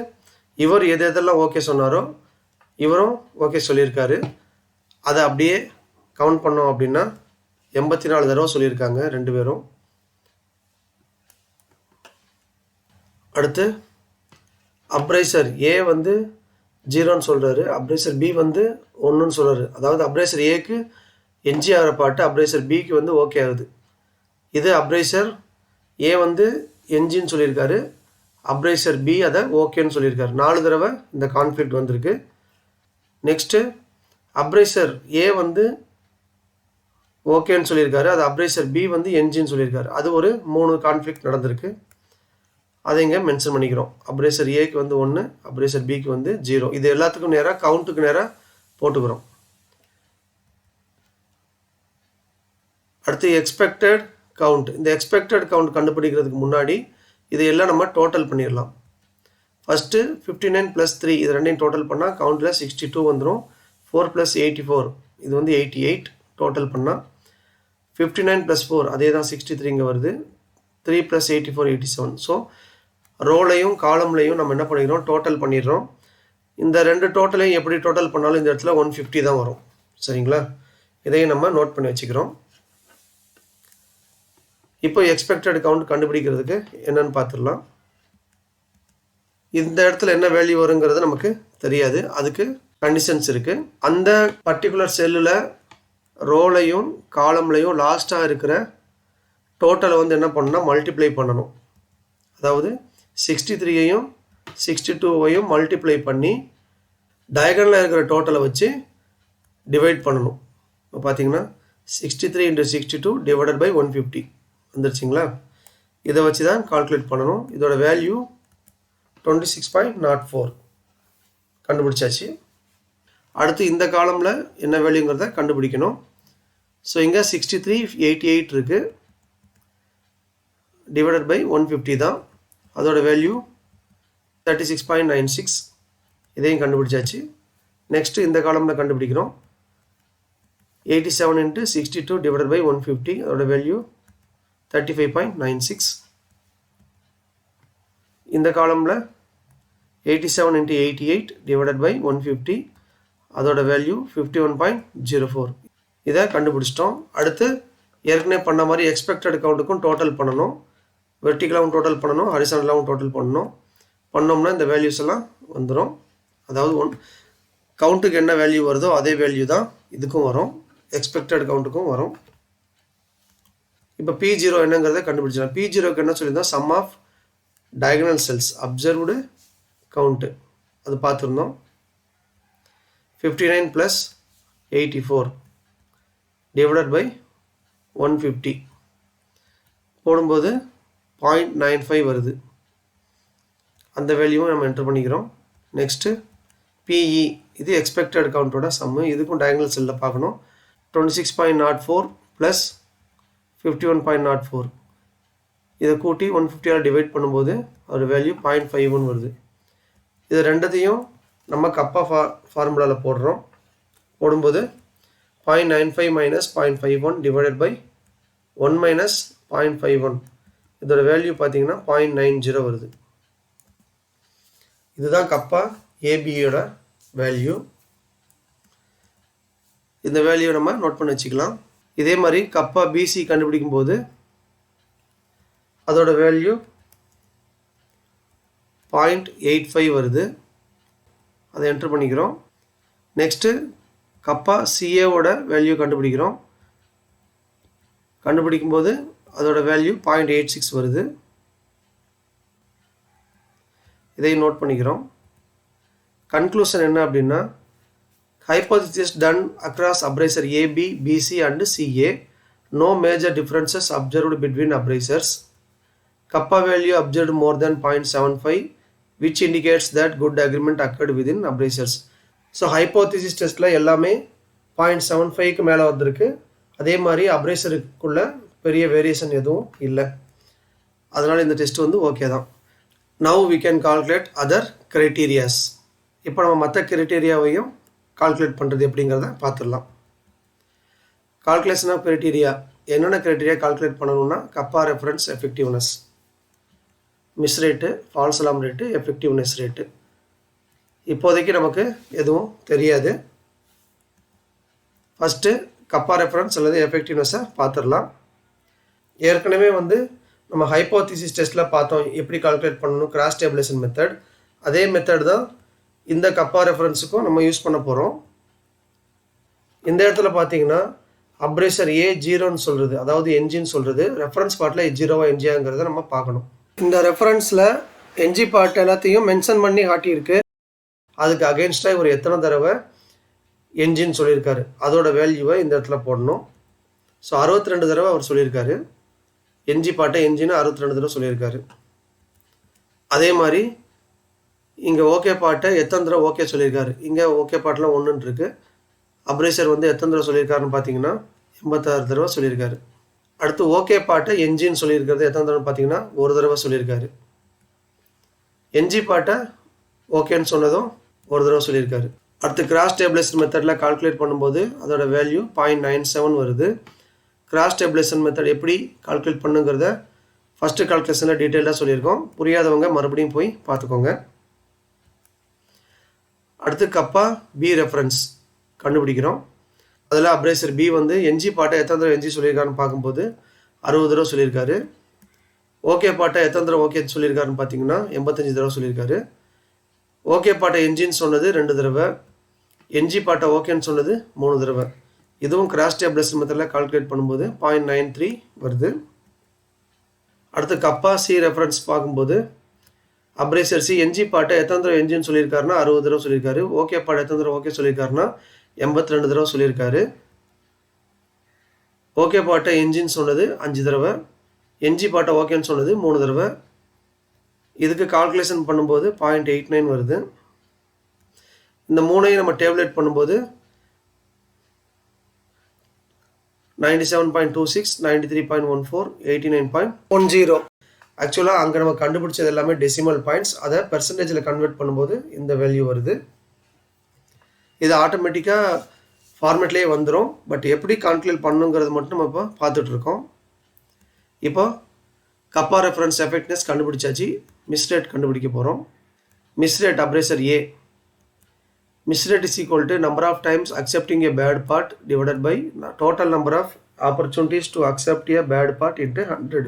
[SPEAKER 1] இவர் எதெல்லாம் ஓகே சொன்னாரோ இவரும் ஓகே சொல்லியிருக்காரு. அதை அப்படியே கவுண்ட் பண்ணோம் அப்படின்னா 84 தடவை சொல்லியிருக்காங்க 2 பேரும். அடுத்து அப்ரேசர் ஏ வந்து 0ன்னு சொல்கிறாரு, அப்ரேசர் பி வந்து 1ன்னு சொல்கிறாரு. அதாவது அப்ரேசர் ஏக்கு என்ஜி ஆகிற பாட்டு அப்ரேசர் பிக்கு வந்து ஓகே ஆகுது. இது அப்ரேசர் ஏ வந்து என்ஜின்னு சொல்லியிருக்காரு, அப்ரேசர் பி அதை ஓகேன்னு சொல்லியிருக்காரு. 4 தடவை இந்த கான்ஃப்ளிக்ட் வந்திருக்கு. நெக்ஸ்ட்டு அப்ரேசர் ஏ வந்து ஓகேன்னு சொல்லியிருக்காரு, அது அப்ரேசர் பி வந்து என்ஜின்னு சொல்லியிருக்காரு. அது ஒரு 3 கான்ஃப்ளிக்ட் நடந்திருக்கு. அதை இங்கே மென்ஷன் பண்ணிக்கிறோம். அப்ரேசர் ஏக்கு வந்து 1, அப்ரேசர் பிக்கு வந்து 0. இது எல்லாத்துக்கும் நேராக கவுண்ட்டுக்கு நேராக போட்டுக்கிறோம். அடுத்து எக்ஸ்பெக்டட் கவுண்ட். இந்த எக்ஸ்பெக்டட் கவுண்ட் கண்டுபிடிக்கிறதுக்கு முன்னாடி இதையெல்லாம் நம்ம டோட்டல் பண்ணிடலாம். ஃபஸ்ட்டு 59 + 3 இது ரெண்டையும் டோட்டல் பண்ணால் கவுண்டில் 62 வந்துடும். 4 + 84 இது வந்து 88 டோட்டல் பண்ணால் 59 + 4 அதே தான் 63 இங்கே வருது. 3 + 84 87. ஸோ ரோலையும் காலம்லையும் நம்ம என்ன பண்ணிக்கிறோம் டோட்டல் பண்ணிடுறோம். இந்த 2 டோட்டலையும் எப்படி டோட்டல் பண்ணாலும் இந்த இடத்துல 150 தான் வரும். சரிங்களா? இதையும் நம்ம நோட் பண்ணி வச்சுக்கிறோம். இப்போ எக்ஸ்பெக்டட் கவுண்ட் கண்டுபிடிக்கிறதுக்கு என்னன்னு பார்த்துடலாம். இந்த இடத்துல என்ன வேல்யூ வருங்கிறது நமக்கு தெரியாது, அதுக்கு கண்டிஷன்ஸ் இருக்குது. அந்த பர்டிகுலர் செல்லில் ரோலையும் காலம்லையும் லாஸ்ட்டாக இருக்கிற டோட்டலை வந்து என்ன பண்ணணும்னா மல்டிப்ளை பண்ணணும். அதாவது 63ஐயும் 62வையும் மல்டிப்ளை பண்ணி டயகனலில் இருக்கிற டோட்டலை வச்சு டிவைட் பண்ணணும். இப்போ பார்த்தீங்கன்னா 63 × 62 ÷ 150 வந்துருச்சுங்களா? இதை வச்சு தான் கால்குலேட் பண்ணணும். இதோட வேல்யூ 26.04 கண்டுபிடிச்சாச்சு. அடுத்து இந்த காலமில் என்ன வேல்யூங்கிறத கண்டுபிடிக்கணும். ஸோ இங்கே 63 88 இருக்குது, ÷ 150 தான். அதோட வேல்யூ 36.96. இதையும் கண்டுபிடிச்சாச்சு. நெக்ஸ்ட்டு இந்த காலமில் கண்டுபிடிக்கிறோம். 87 × 62 ÷ 150 அதோட வேல்யூ 35.96. இந்த காலமில் 87 × 88 ÷ 150 அதோட வேல்யூ 51.04. இதை கண்டுபிடிச்சிட்டோம். அடுத்து ஏற்கனவே பண்ண மாதிரி எக்ஸ்பெக்டட் கவுண்ட்டுக்கும் டோட்டல் பண்ணணும். வெர்டிகலாகவும் டோட்டல் பண்ணணும், ஹரிசாண்டலாகவும் டோட்டல் பண்ணணும். பண்ணோம்னா இந்த வேல்யூஸ் எல்லாம் வந்துடும். அதாவது கவுண்ட்டுக்கு என்ன வேல்யூ வருதோ அதே வேல்யூ தான் இதுக்கும் வரும், எக்ஸ்பெக்டட் கவுண்ட்டுக்கும் வரும். இப்போ P0 என்னங்கிறத கண்டுபிடிச்சிடலாம். P0க்கு என்ன சொல்லியிருந்தோம், sum of diagonal cells observed count அது பார்த்துருந்தோம். 59 + 84 ÷ 150 போடும்போது 0.95 வருது. அந்த வேல்யூவும் நம்ம என்டர் பண்ணிக்கிறோம். நெக்ஸ்ட்டு PE இது எக்ஸ்பெக்டட் கவுண்டோட சம்மு, இதுக்கும் டயகனல் செல்லில் பார்க்கணும். 26.04 + 51.04 இதை கூட்டி 150ஆல் டிவைட் பண்ணும்போது ஒரு வேல்யூ 0.51 வருது. இது ரெண்டத்தையும் நம்ம கப்பா ஃபார்முலாவில் போடும்போது 0.95 - 0.51 ÷ 1 - 0.51 இதோட வேல்யூ பார்த்தீங்கன்னா 0.90 வருது. இதுதான் கப்பா ஏபியோட வேல்யூ. இந்த வேல்யூ நம்ம நோட் பண்ணி வச்சுக்கலாம். இதே மாதிரி கப்பா பிசி கண்டுபிடிக்கும் போது அதோட வேல்யூ 0.85 வருது. அதை என்டர் பண்ணிக்கிறோம். நெக்ஸ்ட்டு கப்பா சிஏவோட வேல்யூ கண்டுபிடிக்கிறோம். கண்டுபிடிக்கும்போது அதோட வேல்யூ 0.86 வருது. இதையும் நோட் பண்ணிக்கிறோம். கன்க்ளூஷன் என்ன அப்படின்னா, hypothesis done across abrasor AB, BC and CA, no major differences observed between abrasors. Kappa value observed more than 0.75, which indicates that good agreement occurred within abrasors. So hypothesis டெஸ்ட்டில் எல்லாமே 0.75க்கு மேலே வந்திருக்கு. அதே மாதிரி அப்ரேசருக்குள்ள பெரிய வேரியேஷன் எதுவும் இல்லை. அதனால் இந்த டெஸ்ட் வந்து ஓகே தான். Now we can calculate other criterias. இப்போ நம்ம மற்ற கிரைட்டீரியாவையும் கால்குலேட் பண்ணுறது எப்படிங்கிறத பார்த்துடலாம். கால்குலேஷன் ஆஃப் கிரைட்டீரியா என்னென்ன கிரைட்டீரியா கால்குலேட் பண்ணணும்னா kappa reference effectiveness, miss rate, false alarm rate, effectiveness rate. இப்போதைக்கு நமக்கு எதுவும் தெரியாது. ஃபஸ்ட்டு கப்பா ரெஃபரன்ஸ் அல்லது எஃபெக்டிவ்னஸை பார்த்துடலாம். ஏற்கனவே நம்ம ஹைப்போதீசிஸ் டெஸ்ட்டில் பார்த்தோம் எப்படி கால்குலேட் பண்ணணும், கிராஸ் ஸ்டேபிலேஷன் மெத்தட். அதே மெத்தட் தான் இந்த கப்பா ரெஃபரன்ஸுக்கும் நம்ம யூஸ் பண்ண போகிறோம். இந்த இடத்துல பார்த்தீங்கன்னா அப்ரேசர் ஏ ஜீரோன்னு சொல்கிறது, அதாவது என்ஜின்னு சொல்கிறது. ரெஃபரன்ஸ் பார்ட்டில் ஜீரோவா என்ஜியாங்கிறத நம்ம பார்க்கணும். இந்த ரெஃபரன்ஸில் என்ஜி பார்ட் எல்லாத்தையும் மென்ஷன் பண்ணி காட்டியிருக்கு. அதுக்கு அகெயின்ஸ்டாக இவர் எத்தனை தடவை என்ஜின்னு சொல்லியிருக்காரு அதோட வேல்யூவை இந்த இடத்துல போடணும். ஸோ 62 தடவை அவர் சொல்லியிருக்காரு. என்ஜி பாட்டை என்ஜின்னு 62 தடவை சொல்லியிருக்காரு. அதே மாதிரி இங்கே ஓகே பாட்டை எத்தனை தடவை ஓகே சொல்லியிருக்காரு. இங்கே ஓகே பாட்டில் 1 இருக்குது. அப்ரேசர் எத்தனை தடவை சொல்லியிருக்காருன்னு பார்த்தீங்கன்னா 86 தடவை சொல்லியிருக்காரு. அடுத்து ஓகே பாட்டை என்ஜின்னு சொல்லியிருக்கிறது எத்தனை தடவை பார்த்தீங்கன்னா 1 தடவை சொல்லியிருக்காரு. என்ஜி பாட்டை ஓகேன்னு சொன்னதும் 1 தடவை சொல்லியிருக்காரு. அடுத்து கிராஸ் ஸ்டேபிலேஷன் மெத்தடில் கால்குலேட் பண்ணும்போது அதோட வேல்யூ 0.97 வருது. கிராஸ் ஸ்டேபிலேஷன் மெத்தட் எப்படி கால்குலேட் பண்ணுங்கிறத ஃபஸ்ட்டு கால்குலேஷனில் டீட்டெயிலாக சொல்லியிருக்கோம். புரியாதவங்க மறுபடியும் போய் பார்த்துக்கோங்க. அடுத்து கப்பா பி ரெஃபரன்ஸ் கண்டுபிடிக்கிறோம். அதில் அப்ரேசர் பி என்ஜி பாட்டை எத்தனை தடவை என்ஜி சொல்லியிருக்காருன்னு பார்க்கும்போது 60 தடவை சொல்லியிருக்காரு. ஓகே பாட்டை எத்தனை தடவை ஓகே சொல்லியிருக்காருன்னு பார்த்தீங்கன்னா 85 தடவை சொல்லியிருக்காரு. ஓகே பாட்டை என்ஜின்னு சொன்னது 2 தடவை, என்ஜி பாட்டை ஓகேன்னு சொன்னது 3 தடவை. இதுவும் கிராஸ் ஸ்டேபிலேஷன் மெத்தடில் கால்குலேட் பண்ணும்போது 0.93 வருது. அடுத்து கப்பா சி ரெஃபரன்ஸ் பார்க்கும்போது அப்ரேசர் சி என்ஜி பாட்டை எத்தனை தடவை என்ஜின்னு சொல்லியிருக்காருன்னா 60 தடவை சொல்லியிருக்காரு. ஓகே பாட்டை எத்தனை தடவை ஓகே சொல்லியிருக்காருன்னா 82 தடவை சொல்லியிருக்காரு. ஓகே பாட்டை என்ஜின்னு சொன்னது 5 தடவை, என்ஜி பாட்டை ஓகேன்னு சொன்னது 3 தடவை. இதுக்கு கால்குலேஷன் பண்ணும்போது 0.89 வருது. இந்த மூணையும் நம்ம டேப்லெட் பண்ணும்போது 97.26, 93.14, 89.10. ஆக்சுவலாக அங்கே நம்ம கண்டுபிடிச்சது எல்லாமே டெசிமல் பாயிண்ட்ஸ். அதை பெர்சன்டேஜில் கன்வெர்ட் பண்ணும்போது இந்த வேல்யூ வருது. இது ஆட்டோமேட்டிக்காக ஃபார்மேட்லேயே வந்துடும். பட் எப்படி கால்குலேட் பண்ணுங்கிறது மட்டும் நம்ம இப்போ பார்த்துட்ருக்கோம். இப்போ கப்பா ரெஃபரன்ஸ் எஃபெக்ட்னஸ் கண்டுபிடிச்சாச்சு. மிஸ் ரேட் கண்டுபிடிக்க போகிறோம். Miss rate appraiser A. Miss rate is equal to number of times accepting a bad part divided by total number of opportunities to accept a bad part into 100.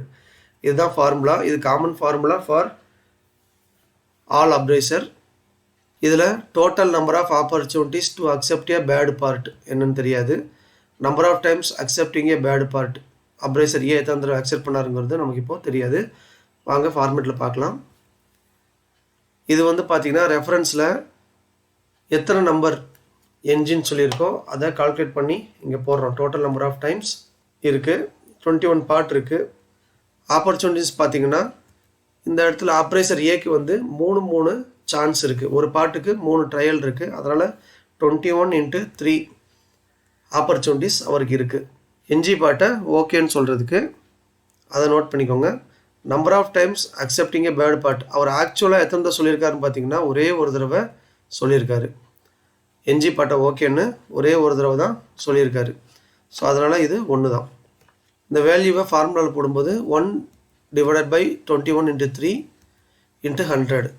[SPEAKER 1] இதுதான் formula. இது common formula for all appraiser. இதில் total number of opportunities to accept a bad part என்னன்னு தெரியாது. Number of times accepting a bad part appraiser A எத்தனை தடவை accept பண்ணாருங்கிறது நமக்கு இப்போது தெரியாது. வாங்க ஃபார்மேட்டில் பார்க்கலாம். இது பார்த்தீங்கன்னா ரெஃபரன்ஸில் எத்தனை நம்பர் என்ஜின் சொல்லியிருக்கோம் அதை கால்குலேட் பண்ணி இங்கே போடுறோம். டோட்டல் நம்பர் ஆஃப் டைம்ஸ் இருக்குது, 21 பார்ட் இருக்குது. ஆப்பர்ச்சுனிட்டிஸ் பார்த்தீங்கன்னா இந்த இடத்துல ஆப்ரேசர் ஏக்கு 3 சான்ஸ் இருக்குது. ஒரு பார்ட்டுக்கு 3 ட்ரையல் இருக்குது. அதனால் 21 × 3 ஆப்பர்ச்சுனிட்டிஸ் அவருக்கு இருக்குது. என்ஜி பார்ட்டை ஓகேன்னு சொல்கிறதுக்கு அதை நோட் பண்ணிக்கோங்க. Number of times accepting a bad part அவர் ஆக்சுவலாக எத்தனை தடவை சொல்லியிருக்காருன்னு பார்த்தீங்கன்னா ஒரே ஒரு தடவை சொல்லியிருக்காரு. என்ஜி பாட்டை ஓகேன்னு ஒரே ஒரு தடவை தான் சொல்லியிருக்காரு. ஸோ அதனால் இது 1 தான். இந்த வேல்யூவை ஃபார்முலாவில் போடும்போது 1 டிவைடட் பை 21 × 3 × 100.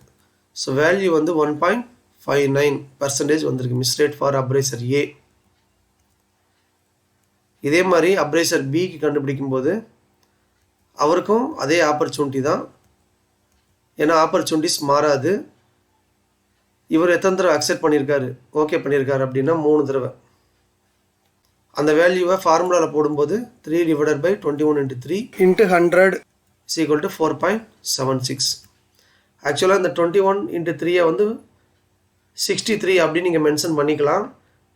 [SPEAKER 1] ஸோ வேல்யூ 1.59% வந்திருக்கு. மிஸ் ரேட் ஃபார் அப்ரேசர் ஏ. இதே மாதிரி அப்ரேசர் பிக்கு கண்டுபிடிக்கும் போது அவருக்கும் அதே ஆப்பர்ச்சுனிட்டி தான். ஏன்னா ஆப்பர்ச்சுனிட்டிஸ் மாறாது. இவர் எத்தனை தடவை அக்செப்ட் பண்ணியிருக்காரு ஓகே பண்ணியிருக்காரு அப்படின்னா 3 தடவை. அந்த வேல்யூவை ஃபார்முலாவில் போடும்போது 3 divided by 21 × 3 × 100 is equal to 4.76. ஆக்சுவலாக இந்த 21 × 3 63 அப்படின்னு நீங்கள் மென்ஷன் பண்ணிக்கலாம்.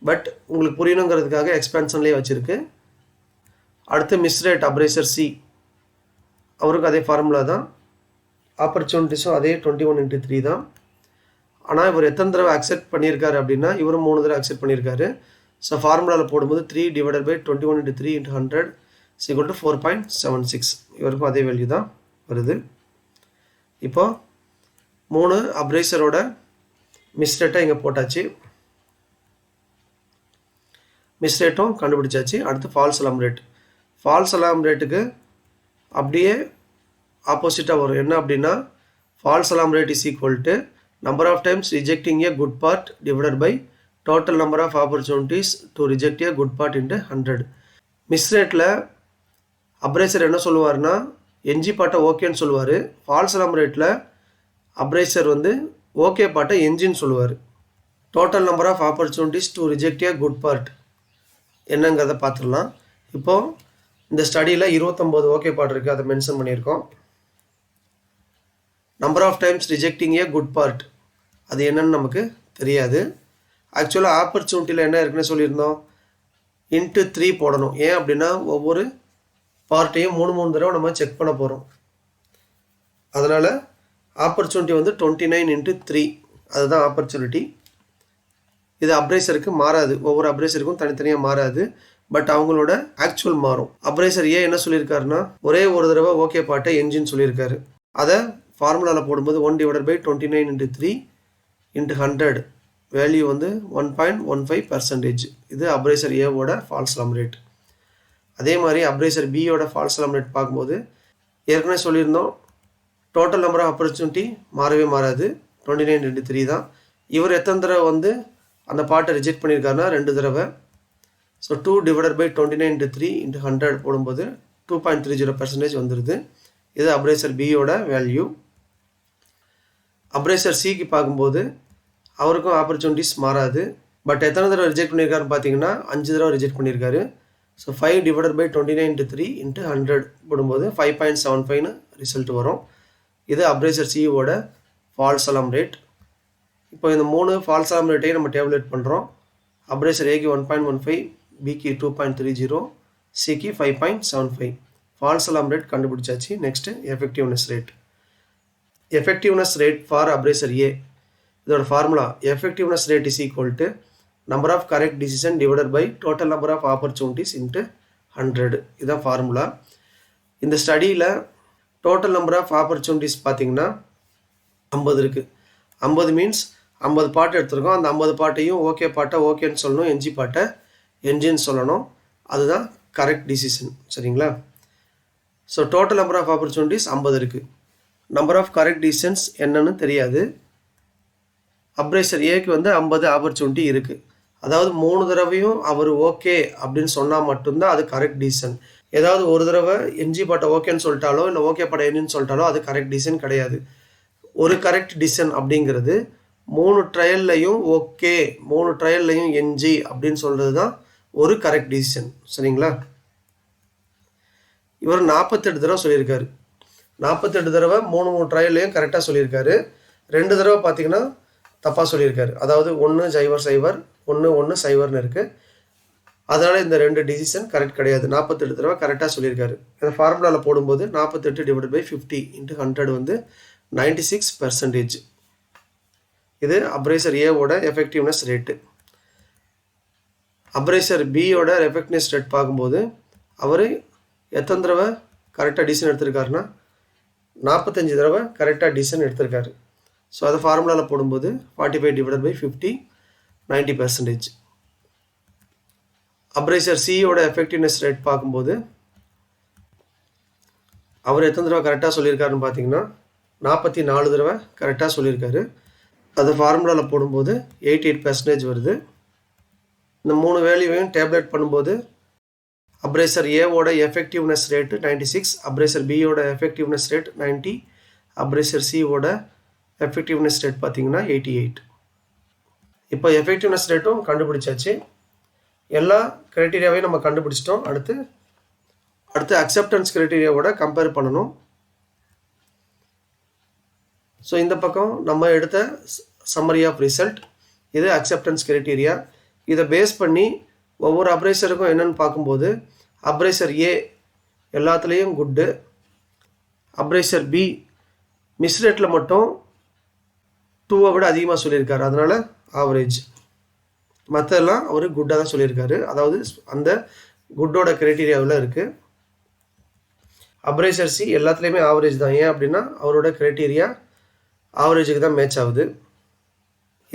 [SPEAKER 1] பட் உங்களுக்கு புரியணுங்கிறதுக்காக எக்ஸ்பென்ஷன்லேயே வச்சுருக்கு. அடுத்து மிஸ் ரேட் அப்ரேசர் சி. அவருக்கு அதே ஃபார்முலா தான். ஆப்பர்ச்சுனிட்டிஸும் அதே 21 × 3 தான். ஆனால் இவர் எத்தனை தடவை அக்செப்ட் பண்ணியிருக்காரு அப்படின்னா இவரும் 3 தடவை அக்செப்ட் பண்ணியிருக்காரு. ஸோ ஃபார்முலாவில் போடும்போது 3 divided by 21 × 3 × 100 is equal to 4.76. இவருக்கும் அதே வேல்யூ தான் வருது. இப்போது 3 அப்ரைசரோட மிஸ் ரேட்டை இங்கே போட்டாச்சு. மிஸ் ரேட்டும் கண்டுபிடிச்சாச்சு. அடுத்து false alarm rate. False alarm ரேட்டுக்கு அப்படியே ஆப்போசிட்டாக வரும். என்ன அப்படின்னா false alarm rate is equal to number of times rejecting a good part divided by total number of opportunities to reject a good part into 100. Miss ரேட்டில் appraiser என்ன சொல்லுவார்னா NG பாட்டை ஓகேன்னு சொல்லுவார். ஃபால்ஸ் அலாம் ரேட்டில் அப்ரைசர் வந்து ஓகே பாட்டை என்ஜின்னு சொல்லுவார். Total number of opportunities to reject a good part என்னங்கிறத பார்த்துடலாம். இப்போது இந்த ஸ்டடியில் 29 ஓகே பார்ட் இருக்குது, அதை மென்ஷன் பண்ணியிருக்கோம். Number of times rejecting a good part அது என்னன்னு நமக்கு தெரியாது. ஆக்சுவலாக ஆப்பர்ச்சுனிட்டியில் என்ன இருக்குன்னு சொல்லியிருந்தோம், இன்ட்டு 3 போடணும். ஏன் அப்படின்னா ஒவ்வொரு பார்ட்டையும் 3 தடவை நம்ம செக் பண்ண போகிறோம். அதனால் ஆப்பர்ச்சுனிட்டி வந்து 29 இன்ட்டு 3 அதுதான் ஆப்பர்ச்சுனிட்டி. இது அப்ரைசருக்கு மாறாது, ஒவ்வொரு அப்ரைசருக்கும் தனித்தனியாக மாறாது. பட் அவங்களோட ஆக்சுவல் மாறும். அப்ரைசர் ஏன் என்ன சொல்லியிருக்காருன்னா ஒரே ஒரு தடவை ஓகே பாட்டை என்ஜின் சொல்லியிருக்காரு. அதை ஃபார்முலாவில் போடும்போது 1/29 இன்ட்டு 3 இன்ட்டு 100 வேல்யூ வந்து 1.15%. இது அப்ரைசர் ஏவோட ஃபால்ஸ் அலாம் ரேட். அதே மாதிரி அப்ரைசர் பியோட ஃபால்ஸ் அலாம் ரேட் பார்க்கும்போது ஏற்கனவே சொல்லியிருந்தோம் டோட்டல் நம்பர் ஆஃப் ஆப்பர்ச்சுனிட்டி மாறவே மாறாது, 29 இன்ட்டு 3 தான். இவர் எத்தனை தடவை வந்து அந்த பாட்டை ரிஜெக்ட் பண்ணியிருக்காருன்னா 2 தடவை. ஸோ 2/29 இன்ட்டு 3 இன்ட்டு 100 போடும்போது 2.30% வந்துடுது. இது அப்ரைசர் பியோட வேல்யூ. அப்ரைசர் சிக்கு பார்க்கும்போது அவருக்கும் ஆப்பர்ச்சுனிட்டிஸ் மாறாது. பட் எத்தனை தடவை ரிஜெக்ட் பண்ணியிருக்காருன்னு பார்த்தீங்கன்னா 5 தடவை ரிஜெக்ட் பண்ணியிருக்காரு. ஸோ 5/29 இன்ட்டு 3 இன்ட்டு 100 போடும்போது 5.75ன்னு ரிசல்ட் வரும். இது அப்ரைசர் சியோட ஃபால்ஸ் அலாம் ரேட். இப்போ இந்த 3 ஃபால்ஸ் அலாம் ரேட்டையும் நம்ம டேப்லெட் பண்ணுறோம். அப்ரைசர் ஏக்கு 1.15, பிக்கு 2.30, சிக்கு 5.75. ஃபால்ஸ் அலாம் ரேட் கண்டுபிடிச்சாச்சு. Next effectiveness rate. Effectiveness rate for appraiser A, இதோட formula effectiveness rate is equal to number of correct decision divided by total number of opportunities into 100. இதுதான் formula. இந்த ஸ்டடியில் total number of opportunities பார்த்தீங்கன்னா 50 இருக்குது. 50 means 50 பாட்டு எடுத்துருக்கோம். அந்த 50 பாட்டையும் ஓகே பாட்டை ஓகேன்னு சொல்லணும், என்ஜி பாட்டை என்ஜின்னு சொல்லணும். அதுதான் கரெக்ட் டிசிஷன். சரிங்களா? So total number of opportunities 50 இருக்குது. நம்பர் ஆஃப் கரெக்ட் டிசிஷன்ஸ் என்னன்னு தெரியாது. அப்ரைசர் ஏக்கு வந்து 50 ஆப்பர்ச்சுனிட்டி இருக்குது. அதாவது 3 தடவையும் அவர் ஓகே அப்படின்னு சொன்னால் மட்டும்தான் அது கரெக்ட் டிசிஷன். ஏதாவது ஒரு தடவை என்ஜி பாட்டை ஓகேன்னு சொல்லிட்டாலோ இல்லை ஓகே பாட்டை என்ஜின்னு சொல்லிட்டாலோ அது கரெக்ட் டிசிஷன் கிடையாது. ஒரு கரெக்ட் டிசிஷன் அப்படிங்கிறது 3 ட்ரையல்லையும் ஓகே, 3 ட்ரையல்லையும் என்ஜி அப்படின்னு சொல்கிறது தான் ஒரு கரெக்ட் டிசிஷன். சரிங்களா? இவர் 48 தடவை சொல்லியிருக்காரு. 48 தடவை 3 ட்ரையல்லையும் கரெக்டாக சொல்லியிருக்காரு. 2 தடவை பார்த்தீங்கன்னா தப்பாக சொல்லியிருக்காரு. அதாவது 1-0-0, 1-1-0ன்னு இருக்குது. அதனால் இந்த 2 டிசிஷன் கரெக்ட் கிடையாது. 48 தடவை கரெக்டாக சொல்லியிருக்காரு. இந்த ஃபார்முலாவில் போடும்போது 48/50 இன்ட்டு 100 வந்து 96%. இது அப்ரைசர் ஏவோட எஃபெக்டிவ்னஸ் ரேட்டு. அப்ரைசர் பியோட எஃபெக்டிவ்னஸ் ரேட் பார்க்கும்போது அவர் எத்தனை தடவை கரெக்டாக டிசிஷன் எடுத்திருக்காருன்னா 45 தடவை கரெக்டாக டிசிஷன் எடுத்திருக்காரு. ஸோ அதை ஃபார்முலாவில் போடும்போது 45/50 90%. அப்ரைசர் சியோட எஃபெக்டிவ்னஸ் ரேட் பார்க்கும்போது அவர் எத்தனை தடவை கரெக்டாக சொல்லியிருக்காருன்னு பார்த்தீங்கன்னா 44 தடவை கரெக்டாக சொல்லியிருக்காரு. அது ஃபார்முலாவில் போடும்போது 88% வருது. இந்த 3 வேல்யூவையும் டேப்லெட் பண்ணும்போது அப்ரைசர் ஏவோட எஃபெக்டிவ்னஸ் ரேட்டு 96, அப்ரைசர் பியோட எஃபெக்டிவ்னஸ் ரேட் 90, அப்ரைசர் சியோட எஃபெக்டிவ்னஸ் ரேட் பார்த்தீங்கன்னா 88. இப்போ எஃபெக்டிவ்னஸ் ரேட்டும் கண்டுபிடிச்சாச்சு. எல்லா க்ரைட்டீரியாவையும் நம்ம கண்டுபிடிச்சிட்டோம். அடுத்து அக்செப்டன்ஸ் க்ரைட்டீரியாவோட கம்பேர் பண்ணணும். ஸோ இந்த பக்கம் நம்ம எடுத்த சம்மரி ஆஃப் ரிசல்ட், இது அக்செப்டன்ஸ் க்ரைட்டீரியா. இதை பேஸ் பண்ணி ஒவ்வொரு அப்ரைசருக்கும் என்னென்னு பார்க்கும்போது அப்ரைசர் ஏ எல்லாத்துலேயும் குட்டு, அப்ரைசர் பி மிஸ் ரேட்டில் மட்டும் 2 விட அதிகமாக சொல்லியிருக்காரு, அதனால் ஆவரேஜ். மற்றெல்லாம் அவர் குட்டாக தான் சொல்லியிருக்காரு. அதாவது அந்த குட்டோட க்ரைட்டீரியாவில் இருக்குது. அப்ரைசர் சி எல்லாத்துலேயுமே ஆவரேஜ் தான். ஏன் அப்படின்னா அவரோட க்ரைட்டீரியா ஆவரேஜுக்கு தான் மேட்ச் ஆகுது.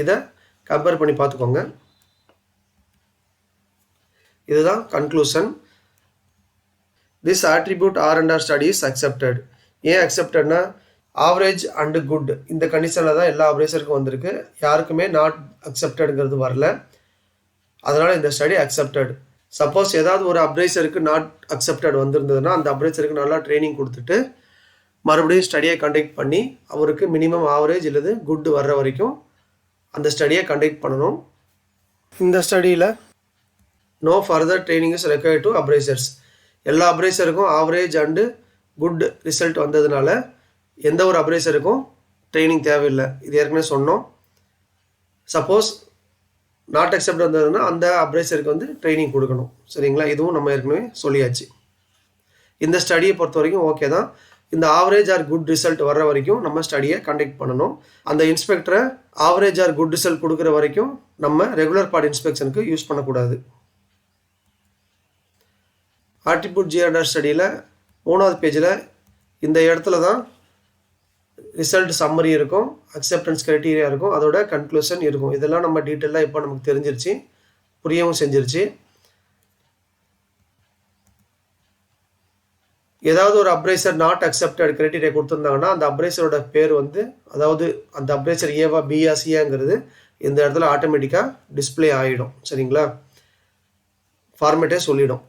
[SPEAKER 1] இதை கம்பேர் பண்ணி பார்த்துக்கோங்க. இதுதான் conclusion. This attribute R&R study is accepted. ஏன் அக்செப்டட்னா ஆவரேஜ் அண்டு குட் இந்த கண்டிஷனில் தான் எல்லா அப்ரைசருக்கும் வந்திருக்கு. யாருக்குமே நாட் அக்செப்டடுங்கிறது வரல. அதனால் இந்த ஸ்டடி அக்செப்டட். சப்போஸ் ஏதாவது ஒரு அப்ரைசருக்கு நாட் அக்செப்டட் வந்திருந்ததுன்னா அந்த அப்ரைசருக்கு நல்லா ட்ரைனிங் கொடுத்துட்டு மறுபடியும் ஸ்டடியை கண்டக்ட் பண்ணி அவருக்கு மினிமம் ஆவரேஜ் இல்லது குட் வர்ற வரைக்கும் அந்த ஸ்டடியை கண்டக்ட் பண்ணணும். இந்த ஸ்டடியில் no further training is required to appraisers. எல்லா அப்ரைசருக்கும் ஆவரேஜ் அண்டு குட் ரிசல்ட் வந்ததுனால எந்த ஒரு அப்ரைசருக்கும் ட்ரைனிங் தேவையில்லை. இது ஏற்கனவே சொன்னோம். சப்போஸ் நாட் அக்செப்ட் வந்ததுன்னா அந்த அப்ரைசருக்கு வந்து ட்ரைனிங் கொடுக்கணும். சரிங்களா? இதுவும் நம்ம ஏற்கனவே சொல்லியாச்சு. இந்த ஸ்டடியை பொறுத்த வரைக்கும் ஓகே தான். இந்த ஆவரேஜ் ஆர் குட் ரிசல்ட் வர்ற வரைக்கும் நம்ம ஸ்டடியை கண்டக்ட் பண்ணணும். அந்த இன்ஸ்பெக்டரை ஆவரேஜ் ஆர் குட் ரிசல்ட் கொடுக்குற வரைக்கும் நம்ம ரெகுலர் பார்ட் இன்ஸ்பெக்ஷனுக்கு யூஸ் பண்ணக்கூடாது. ஆட்ரிபியூட் GR&R ஸ்டடியில் 3வது பேஜில் இந்த இடத்துல தான் ரிசல்ட் சம்மரி இருக்கும், அக்செப்டன்ஸ் க்ரைட்டீரியா இருக்கும், அதோட கன்க்ளூஷன் இருக்கும். இதெல்லாம் நம்ம டீட்டெயிலாக இப்போ நமக்கு தெரிஞ்சிருச்சு, புரியவும் செஞ்சிருச்சு. ஏதாவது ஒரு அப்ரைசர் நாட் அக்செப்டட் க்ரைட்டீரியா கொடுத்துருந்தாங்கன்னா அந்த அப்ரைசரோட பேர் வந்து அதாவது அந்த அப்ரைசர் ஏவா பியா சியாங்கிறது இந்த இடத்துல ஆட்டோமேட்டிக்காக டிஸ்பிளே ஆகிடும். சரிங்களா? ஃபார்மேட்டே சொல்லிடும்.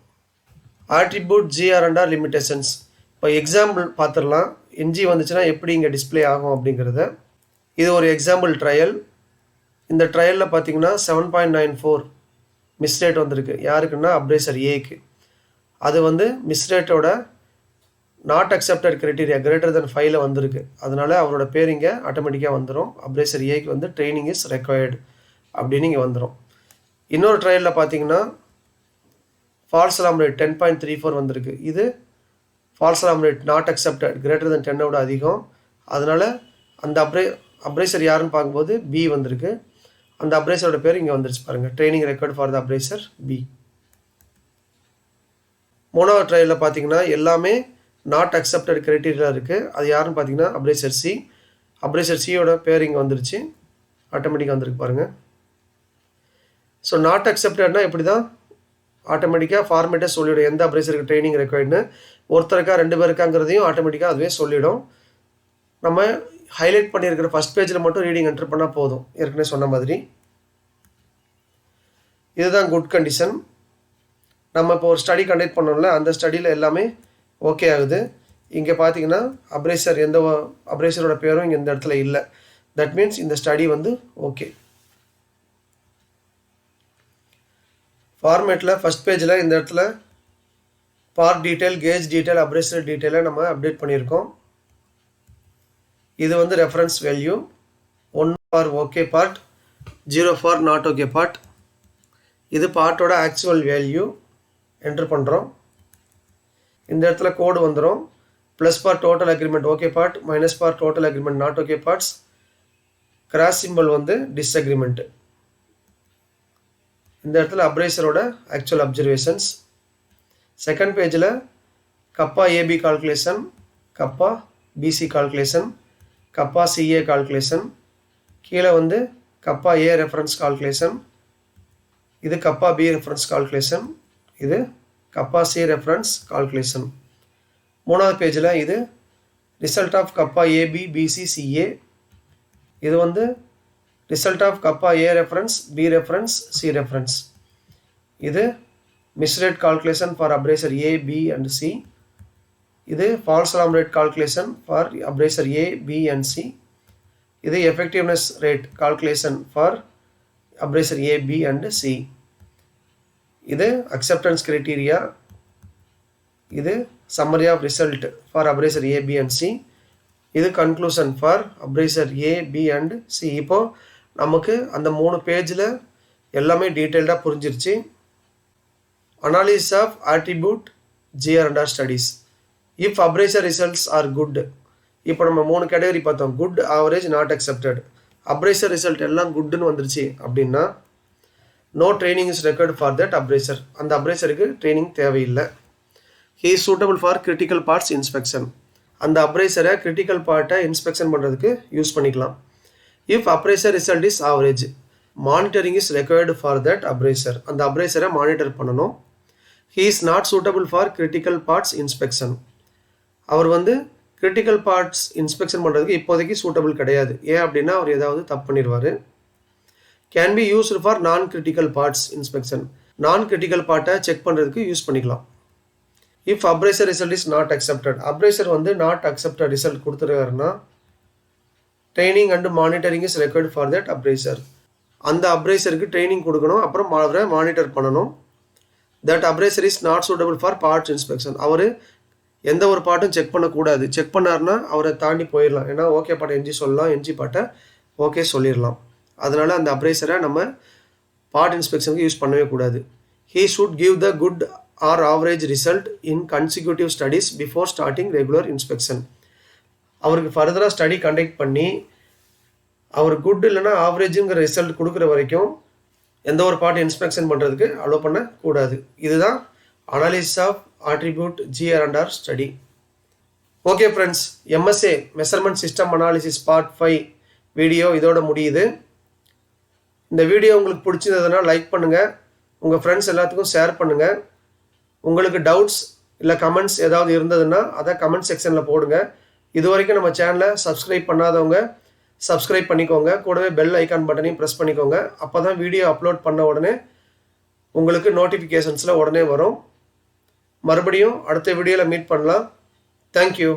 [SPEAKER 1] Attribute GR&R limitations. இப்போ எக்ஸாம்பிள் பார்த்துடலாம். NG வந்துச்சுன்னா எப்படி இங்கே டிஸ்பிளே ஆகும் அப்படிங்கிறத. இது ஒரு எக்ஸாம்பிள் ட்ரையல். இந்த ட்ரையலில் பார்த்தீங்கன்னா 7.94 மிஸ்ரேட் வந்திருக்கு. யாருக்குன்னா அப்ரைசர் ஏக்கு. அது வந்து மிஸ்ரேட்டோட not accepted criteria greater then 5ல் வந்திருக்கு. அதனால அவரோட பேர் இங்கே ஆட்டோமேட்டிக்காக வந்துடும். அப்ரைசர் ஏக்கு வந்து ட்ரைனிங் இஸ் ரெக்வயர்டு அப்படின்னு இங்கே வந்துடும். இன்னொரு ட்ரையலில் பார்த்தீங்கன்னா ஃபால்ஸ் அலாம் ரேட் 10.34 வந்திருக்கு. இது false alarm rate not accepted greater than 10 அதிகம். அதனால் அந்த அப்ரைசர் யாருன்னு பார்க்கும்போது பி வந்திருக்கு. அந்த அப்ரைசரோட பேர் இங்கே வந்துருச்சு பாருங்கள். Training record for the appraiser B. 3வது ட்ரையலில் பார்த்தீங்கன்னா எல்லாமே நாட் அக்செப்டட் க்ரைட்டீரியா இருக்குது. அது யாருன்னு பார்த்தீங்கன்னா அப்ரைசர் சி. அப்ரைசர் சியோட பேர் இங்கே வந்துருச்சு, ஆட்டோமேட்டிக்காக வந்திருக்கு பாருங்கள். ஸோ நாட் அக்செப்டட்னா இப்படி தான் ஆட்டோமேட்டிக்காக ஃபார்மேட்டே சொல்லிவிடும் எந்த அப்ரைசருக்கு ட்ரைனிங் ரெக்வயர்டுன்னு. ஒருத்தருக்கா 2 பேருக்காங்கிறதையும் ஆட்டோமேட்டிக்காக அதுவே சொல்லிவிடும். நம்ம ஹைலைட் பண்ணியிருக்கிற ஃபஸ்ட் பேஜில் மட்டும் ரீடிங் என்டர் பண்ணால் போதும், ஏற்கனவே சொன்ன மாதிரி. இதுதான் குட் கண்டிஷன். நம்ம இப்போ ஒரு ஸ்டடி கண்டக்ட் பண்ணோம்ல, அந்த ஸ்டடியில் எல்லாமே ஓகே ஆகுது. இங்கே பார்த்தீங்கன்னா எந்த அப்ரைசரோட பேரும் இங்கே இந்த இடத்துல இல்லை. தட் மீன்ஸ் இந்த ஸ்டடி வந்து ஓகே. ஃபார்மேட்டில் ஃபஸ்ட் பேஜில் இந்த இடத்துல part detail, gauge detail, appraiser டீட்டெயிலை நம்ம அப்டேட் பண்ணியிருக்கோம். இது வந்து reference value. 1 for okay part, 0 for not okay part. இது பார்ட்டோட ஆக்சுவல் வேல்யூ என்டர் பண்ணுறோம். இந்த இடத்துல கோடு வந்துடும். Plus for total agreement okay part, minus for total agreement not okay parts. Cross simple வந்து டிஸ்அக்ரிமெண்ட். இந்த இடத்துல அப்ரைசரோட ஆக்சுவல் அப்சர்வேஷன்ஸ். செகண்ட் பேஜில் கப்பா ஏபி கால்குலேஷன், கப்பா பிசி கால்குலேஷன், கப்பா சிஏ கால்குலேஷன். கீழே வந்து கப்பா ஏ ரெஃபரன்ஸ் கால்குலேஷன். இது கப்பா பி ரெஃபரன்ஸ் கால்குலேஷன். இது கப்பா C reference calculation. 3வது பேஜில் இது result of kappa AB BC CA. இது வந்து result of kappa A reference, B reference, C reference. இது miss rate calculation for appraiser A, B and C. இது false alarm rate calculation for appraiser A, B and C. இது effectiveness rate calculation for appraiser A, B and C. இது acceptance criteria. இது summary of result for appraiser A, B and C. இது conclusion for appraiser A, B and C. இப்போது நமக்கு அந்த 3 பேஜில் எல்லாமே டீட்டெயில்டாக புரிஞ்சிருச்சு. Analysis of attribute GR&R studies. If appraiser results are good. இப்போ நம்ம 3 கேட்டகரி பார்த்தோம். Good, average, not accepted. Appraiser result எல்லாம் குட்னு வந்துருச்சு அப்படின்னா no training is required for that appraiser. அந்த அப்ரைசருக்கு ட்ரைனிங் தேவையில்லை. He is suitable for critical parts inspection. அந்த அப்ரைசரை கிரிட்டிக்கல் பார்ட்டை இன்ஸ்பெக்ஷன் பண்ணுறதுக்கு யூஸ் பண்ணிக்கலாம். If appraiser result is average, monitoring is required for that appraiser. அந்த அப்ரைசரை மானிட்டர் பண்ணணும். He is not suitable for critical parts inspection. அவர் வந்து கிரிட்டிக்கல் பார்ட்ஸ் இன்ஸ்பெக்ஷன் பண்ணுறதுக்கு இப்போதைக்கு சூட்டபிள் கிடையாது. ஏன் அப்படின்னா அவர் ஏதாவது தப்பு பண்ணிடுவார். Can be used for non critical parts inspection. Non critical பார்ட்டை செக் பண்ணுறதுக்கு யூஸ் பண்ணிக்கலாம். If appraiser result is not accepted, appraiser வந்து நாட் அக்செப்டட் ரிசல்ட் கொடுத்துருக்காருன்னா training and monitoring is required for that appraiser. அந்த அப்ரைசருக்கு ட்ரைனிங் கொடுக்கணும், அப்புறம் அவரை மானிட்டர் பண்ணணும். That appraiser is not suitable for parts inspection. அவர் எந்த ஒரு பார்ட்டும் செக் பண்ணக்கூடாது. செக் பண்ணார்னா அவரை தாண்டி போயிடலாம். ஏன்னா ஓகே பாட்டை என்ஜி சொல்லலாம், என்ஜி பாட்டை ஓகே சொல்லிடலாம். அதனால் அந்த அப்ரைசரை நம்ம பார்ட் இன்ஸ்பெக்ஷனுக்கு யூஸ் பண்ணவே கூடாது. He should give the good or average result in consecutive studies before starting regular inspection. அவருக்கு ஃபர்தராக ஸ்டடி கண்டக்ட் பண்ணி அவர் குட் இல்லைன்னா ஆவரேஜுங்கிற ரிசல்ட் கொடுக்குற வரைக்கும் எந்த ஒரு பார்ட் இன்ஸ்பெக்ஷன் பண்ணுறதுக்கு அலோவ் பண்ணக்கூடாது. இதுதான் அனாலிசிஸ் ஆஃப் ஆட்ரிபியூட் ஜிஆர்&ஆர் study. Okay friends, MSA measurement system analysis part 5 video இதோட முடியுது. இந்த வீடியோ உங்களுக்கு பிடிச்சிருந்ததுன்னா லைக் பண்ணுங்கள், உங்கள் ஃப்ரெண்ட்ஸ் எல்லாத்துக்கும் ஷேர் பண்ணுங்கள். உங்களுக்கு டவுட்ஸ் இல்லை கமெண்ட்ஸ் ஏதாவது இருந்ததுன்னா அதை கமெண்ட் செக்ஷனில் போடுங்க. இது வரைக்கும் நம்ம சேனலை சப்ஸ்கிரைப் பண்ணாதவங்க சப்ஸ்கிரைப் பண்ணிக்கோங்க. கூடவே பெல் ஐக்கான் பட்டனையும் ப்ரெஸ் பண்ணிக்கோங்க. அப்போ தான் வீடியோ அப்லோட் பண்ண உடனே உங்களுக்கு நோட்டிஃபிகேஷன்ஸில் உடனே வரும். மறுபடியும் அடுத்த வீடியோவில் மீட் பண்ணலாம். தேங்க்யூ.